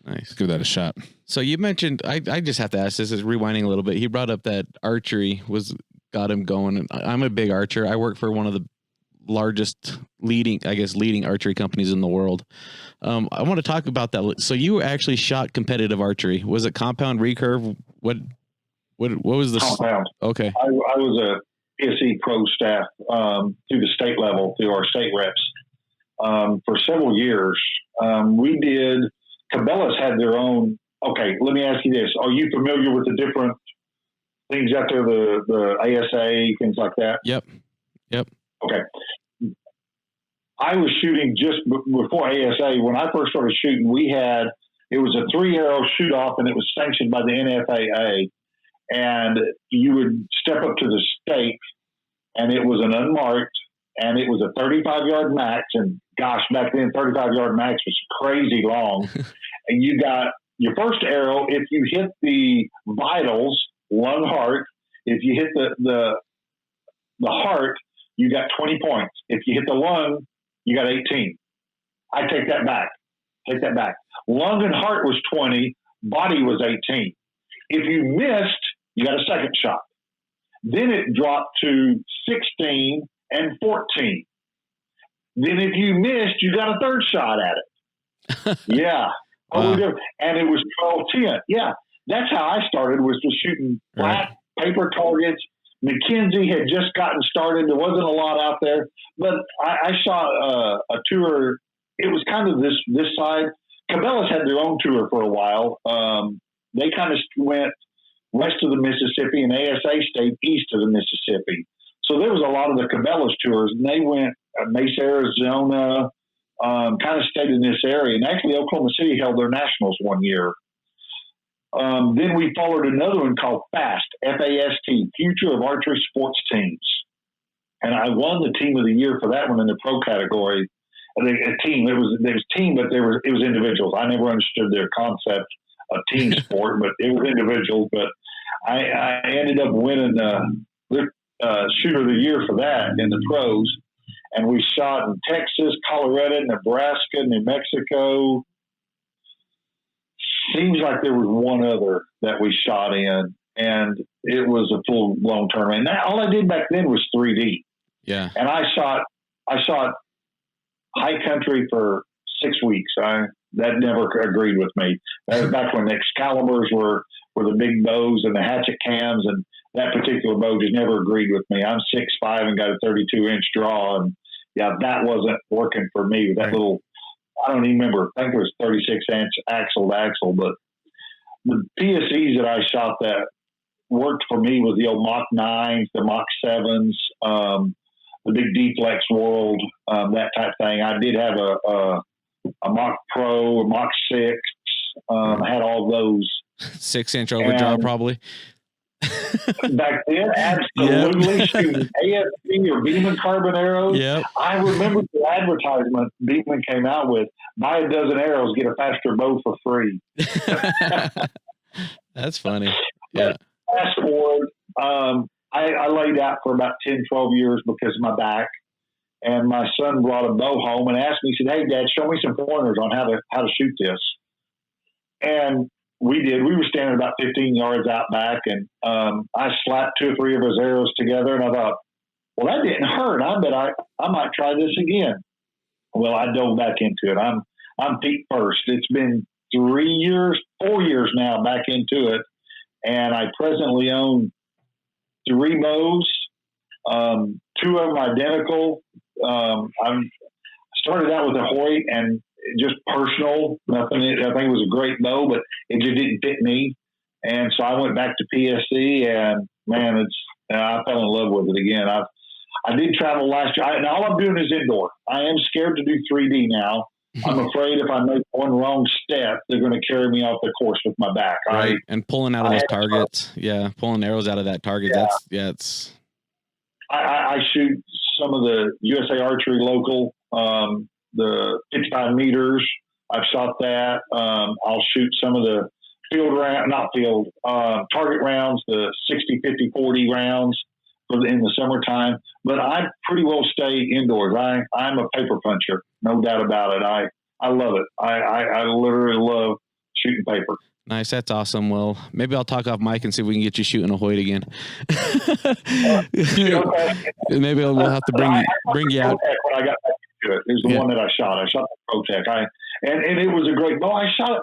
Nice. Give that a shot. So you mentioned, I just have to ask, this is rewinding a little bit. He brought up that archery got him going. I'm a big archer. I work for one of the largest leading archery companies in the world. I want to talk about that. So you actually shot competitive archery. Was it compound, recurve? What was the compound? Okay. I was a PSE pro staff through the state level, through our state reps for several years. We did. Cabela's had their own. Okay, let me ask you this: are you familiar with the different things out there, the ASA, things like that? Yep. Okay. I was shooting just before ASA. When I first started shooting, it was a 3-arrow shoot off, and it was sanctioned by the NFAA. And you would step up to the stake, and it was an unmarked, and it was a 35-yard max. And gosh, back then, 35-yard max was crazy long. And you got your first arrow. If you hit the vitals, lung, heart, if you hit the heart, you got 20 points. If you hit the lung, you got 18. I take that back. Lung and heart was 20. Body was 18. If you missed, you got a second shot. Then it dropped to 16 and 14. Then if you missed, you got a third shot at it. Yeah. Wow. And it was 12-10. Yeah. That's how I started, was just shooting flat paper targets. McKenzie had just gotten started. There wasn't a lot out there. But I saw a tour. It was kind of this side. Cabela's had their own tour for a while. They kind of went west of the Mississippi, and ASA stayed east of the Mississippi. So there was a lot of the Cabela's tours, and they went Mesa, Arizona, kind of stayed in this area. And actually, Oklahoma City held their nationals one year. Then we followed another one called FAST, F-A-S-T, Future of Archery Sports Teams. And I won the team of the year for that one in the pro category. A team, there was team, but it was individuals. I never understood their concept of team sport, but it was individuals. But I ended up winning the shooter of the year for that in the pros. And we shot in Texas, Colorado, Nebraska, New Mexico. Seems like there was one other that we shot in, and it was a full-blown tournament. And all I did back then was 3D. Yeah. And I shot high country for 6 weeks. That never agreed with me. That was back when the Excaliburs were the big bows and the hatchet cams, and that particular bow just never agreed with me. I'm 6'5" and got a 32-inch draw, and yeah, that wasn't working for me with that little. I don't even remember. I think it was 36-inch axle to axle, but the PSEs that I shot that worked for me was the old Mach 9s, the Mach 7s, the big D-Flex World, that type thing. I did have a Mach Pro, a Mach 6, had all those. 6-inch overdraw, probably. Back then, absolutely. Shooting AFP or Beeman carbon arrows. Yep. I remember the advertisement Beeman came out with: buy a dozen arrows, get a faster bow for free. That's funny. Yeah. Fast forward, I laid out for about 10, 12 years because of my back. And my son brought a bow home and asked me, he said, "Hey, Dad, show me some pointers on how to shoot this." And we did. We were standing about 15 yards out back, and I slapped 2 or 3 of his arrows together, and I thought, well, that didn't hurt. I bet I might try this again. Well, I dove back into it. I'm feet first. It's been 4 4 years now back into it, and I presently own 3 bows, 2 of them identical. I started out with a Hoyt and just personal, nothing. I think it was a great bow, but it just didn't fit me. And so I went back to PSC, and man, I fell in love with it again. I did travel last year, and all I'm doing is indoor. I am scared to do 3D now. I'm afraid if I make one wrong step, they're going to carry me off the course with my back. Right. And pulling out of those targets. Yeah. Pulling arrows out of that target. Yeah. I shoot some of the USA Archery local, the 55 meters. I've shot that. I'll shoot some of the target rounds, the 60, 50, 40 rounds in the summertime. But I pretty well stay indoors. I'm a paper puncher, no doubt about it. I love it. I literally love shooting paper. Nice. That's awesome. Well, maybe I'll talk off mic and see if we can get you shooting a Hoyt again. Maybe we'll have to bring you out. When I got back into it, it was the one that I shot. I shot the ProTech. And it was a great bow. I shot it.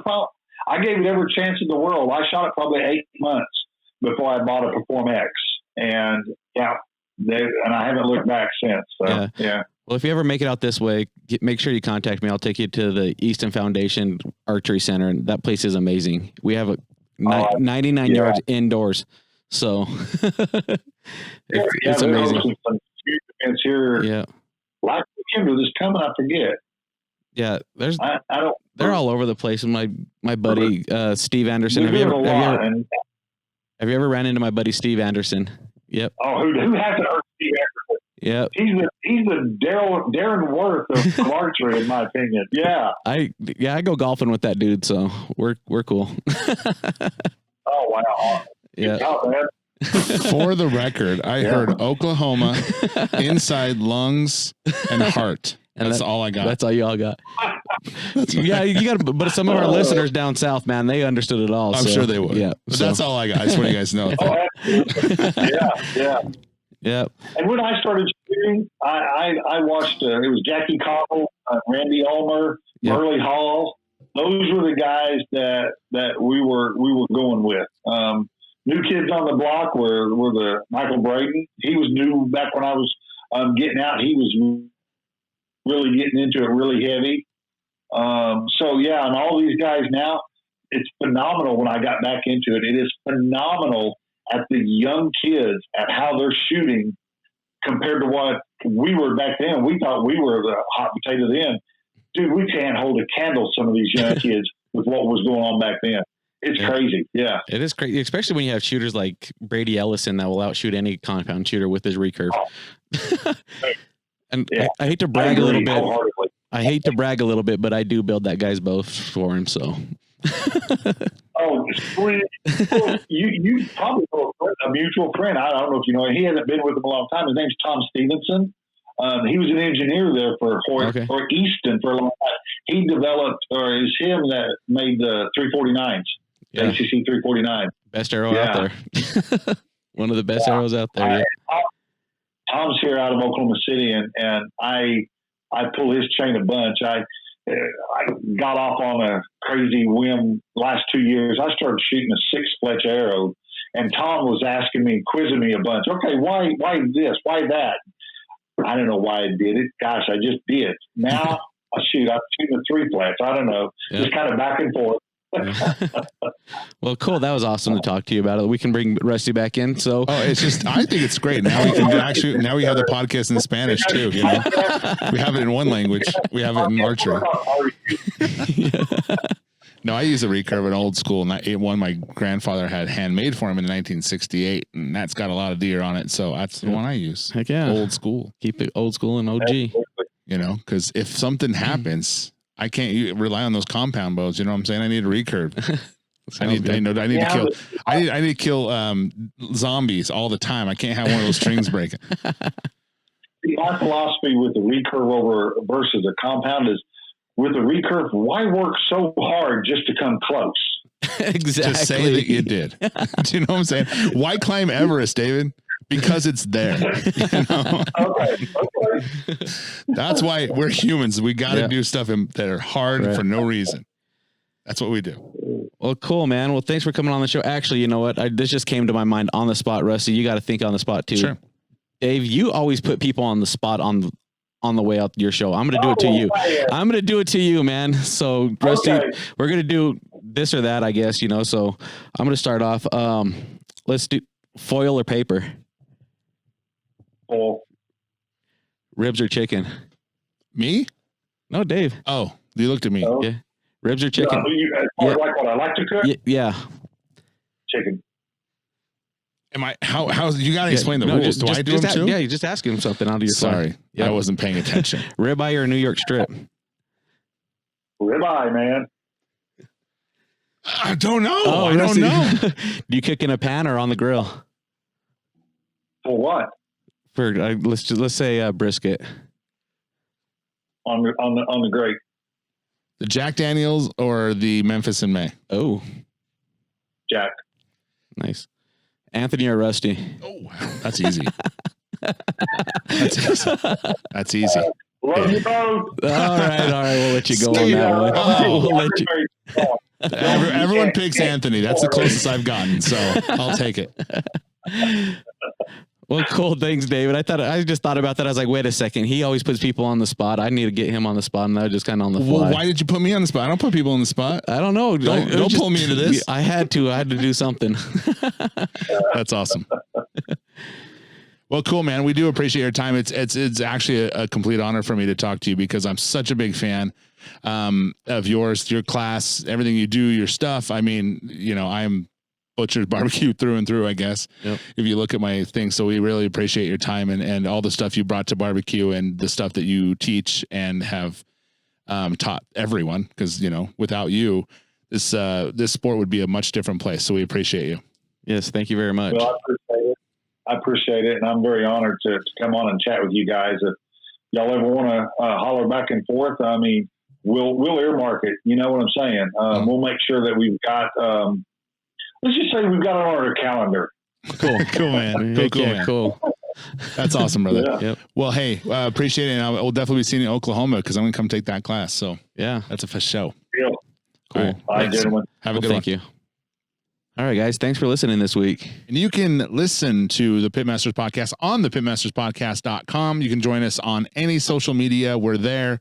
I gave it every chance in the world. I shot it probably 8 months before I bought a Perform X. And and I haven't looked back since. So, yeah. Well, if you ever make it out this way, make sure you contact me. I'll take you to the Easton Foundation Archery Center, and that place is amazing. We have 99 yards indoors, so it's amazing. Some huge events here. Yeah, like Kimber this coming, I forget. Yeah, they're all over the place. And my buddy Steve Anderson. Have you ever ran into my buddy Steve Anderson? Yep. Oh, who hasn't heard Steve Anderson? Yep. He's the Darren Worth of archery, in my opinion. Yeah. I go golfing with that dude, so we're cool. Oh wow. Yeah. For the record, I heard Oklahoma, inside lungs, and heart. And that's all I got. That's all y'all got. Yeah, you got. But some of our listeners down south, man, they understood it all. I'm sure they would. Yeah, but that's all I got. I just want you guys to know. Yeah. And when I started shooting, I watched. It was Jackie Connell, Randy Ulmer, Burley Hall. Those were the guys that we were going with. New kids on the block were the Michael Braden. He was new back when I was getting out. He was really getting into it really heavy. And all these guys now, it's phenomenal when I got back into it. It is phenomenal at the young kids at how they're shooting compared to what we were back then. We thought we were the hot potato then. Dude, we can't hold a candle, some of these young kids, with what was going on back then. It's crazy. Yeah. It is crazy, especially when you have shooters like Brady Ellison that will outshoot any compound shooter with his recurve. And I hate to brag a little bit. I hate to brag a little bit, but I do build that guy's bow for him. So. You probably know a mutual friend. I don't know if you know him. He hasn't been with him a long time. His name's Tom Stevenson. He was an engineer there for Easton for a long time. He developed, or is him that made the 349s, the ACC 349. Best arrow out there. One of the best arrows out there. Tom's here out of Oklahoma City, and I pull his chain a bunch. I got off on a crazy whim last 2 years. I started shooting a 6-fletch arrow, and Tom was asking me, quizzing me a bunch. Okay, why this? Why that? I don't know why I did it. Gosh, I just did. Now I'm shooting a 3-fletch. I don't know. Just kind of back and forth. Well, cool. That was awesome to talk to you about it. We can bring Rusty back in. So it's just, I think it's great. Now we can now we have the podcast in Spanish too. You know, we have it in one language. We have it in archery. No, I use a recurve, an old school, and one my grandfather had handmade for him in 1968, and that's got a lot of deer on it. So that's the one I use. Heck yeah, old school. Keep it old school and OG. You know, because if something happens, I can't rely on those compound bows. You know what I'm saying? I need a recurve. I need to kill zombies all the time. I can't have one of those strings breaking. My philosophy with the recurve versus a compound is, with the recurve, why work so hard just to come close? Exactly. Just say that you did. Do you know what I'm saying? Why climb Everest, David? Because it's there. You know? Okay. That's why we're humans. We got to do stuff that are hard for no reason. That's what we do. Well, cool, man. Well, thanks for coming on the show. Actually, you know what? This just came to my mind on the spot, Rusty. You got to think on the spot too. Sure. Dave, you always put people on the spot on the way out your show. I'm going to do it to you. I'm going to do it to you, man. So, Rusty, we're going to do this or that, I guess, you know. So, I'm going to start off. Let's do foil or paper. Foil. Ribs or chicken? Me? No, Dave. Oh, you looked at me. Oh. Yeah. Ribs or chicken? Like what I like to cook? Yeah. Chicken. Am I? How? You got to explain the rules. Do I do them too? Yeah, you just ask him something out of your Sorry, yep. I wasn't paying attention. Ribeye or New York strip? Ribeye, man. I don't know. I don't know. Do you cook in a pan or on the grill? For what? For let's say brisket. On the grate. The Jack Daniels or the Memphis in May? Oh, Jack. Nice. Anthony or Rusty? Oh, wow. That's easy. That's easy. Love you both. All right. We'll let you go on that one. We'll let you. Everyone picks Anthony. That's the closest I've gotten, so I'll take it. Well, cool. Thanks, David. I just thought about that. I was like, wait a second. He always puts people on the spot. I need to get him on the spot, and I was just kind of on the fly. Well, why did you put me on the spot? I don't put people on the spot. I don't know. Don't pull me into this. I had to do something. That's awesome. Well, cool, man. We do appreciate your time. It's actually a complete honor for me to talk to you because I'm such a big fan of yours, your class, everything you do, your stuff. I mean, you know, I'm Butcher's barbecue through and through, I guess, if you look at my thing. So we really appreciate your time and all the stuff you brought to barbecue and the stuff that you teach and have taught everyone. Because, you know, without you, this sport would be a much different place. So we appreciate you. Yes, thank you very much. Well, I appreciate it, and I'm very honored to come on and chat with you guys. If y'all ever want to holler back and forth, I mean, we'll earmark it. You know what I'm saying? We'll make sure that we've got. Let's just say we've got it on our calendar. Cool, man. Cool. That's awesome, brother. Yeah. Yep. Well, hey, appreciate it. And I'll definitely be seeing you in Oklahoma because I'm going to come take that class. So yeah, that's a for show. Yeah. Cool. Right. Bye, gentlemen. Have a good one. Thank you. All right, guys. Thanks for listening this week. And you can listen to the Pitmasters podcast on the pitmasterspodcast.com. You can join us on any social media. We're there.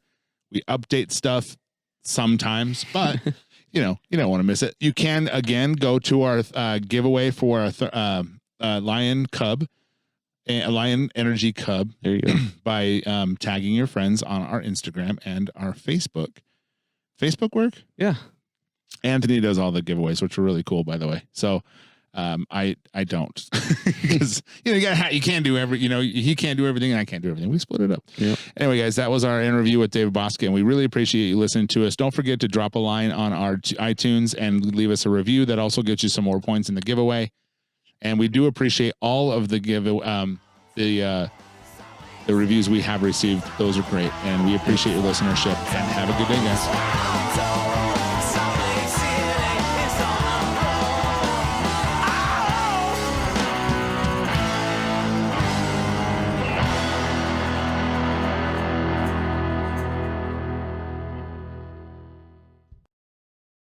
We update stuff sometimes, but you don't want to miss it. You can, again, go to our giveaway for a Lion Energy Cub. There you go. By tagging your friends on our Instagram and our Facebook. Facebook work? Yeah. Anthony does all the giveaways, which are really cool, by the way. So I don't because you can't do he can't do everything and I can't do everything. We split it up. Yep. Anyway, guys, that was our interview with David Bouska, and we really appreciate you listening to us. Don't forget to drop a line on our iTunes and leave us a review. That also gets you some more points in the giveaway. And we do appreciate all of the the reviews we have received. Those are great, and we appreciate your listenership. And have a good day, guys.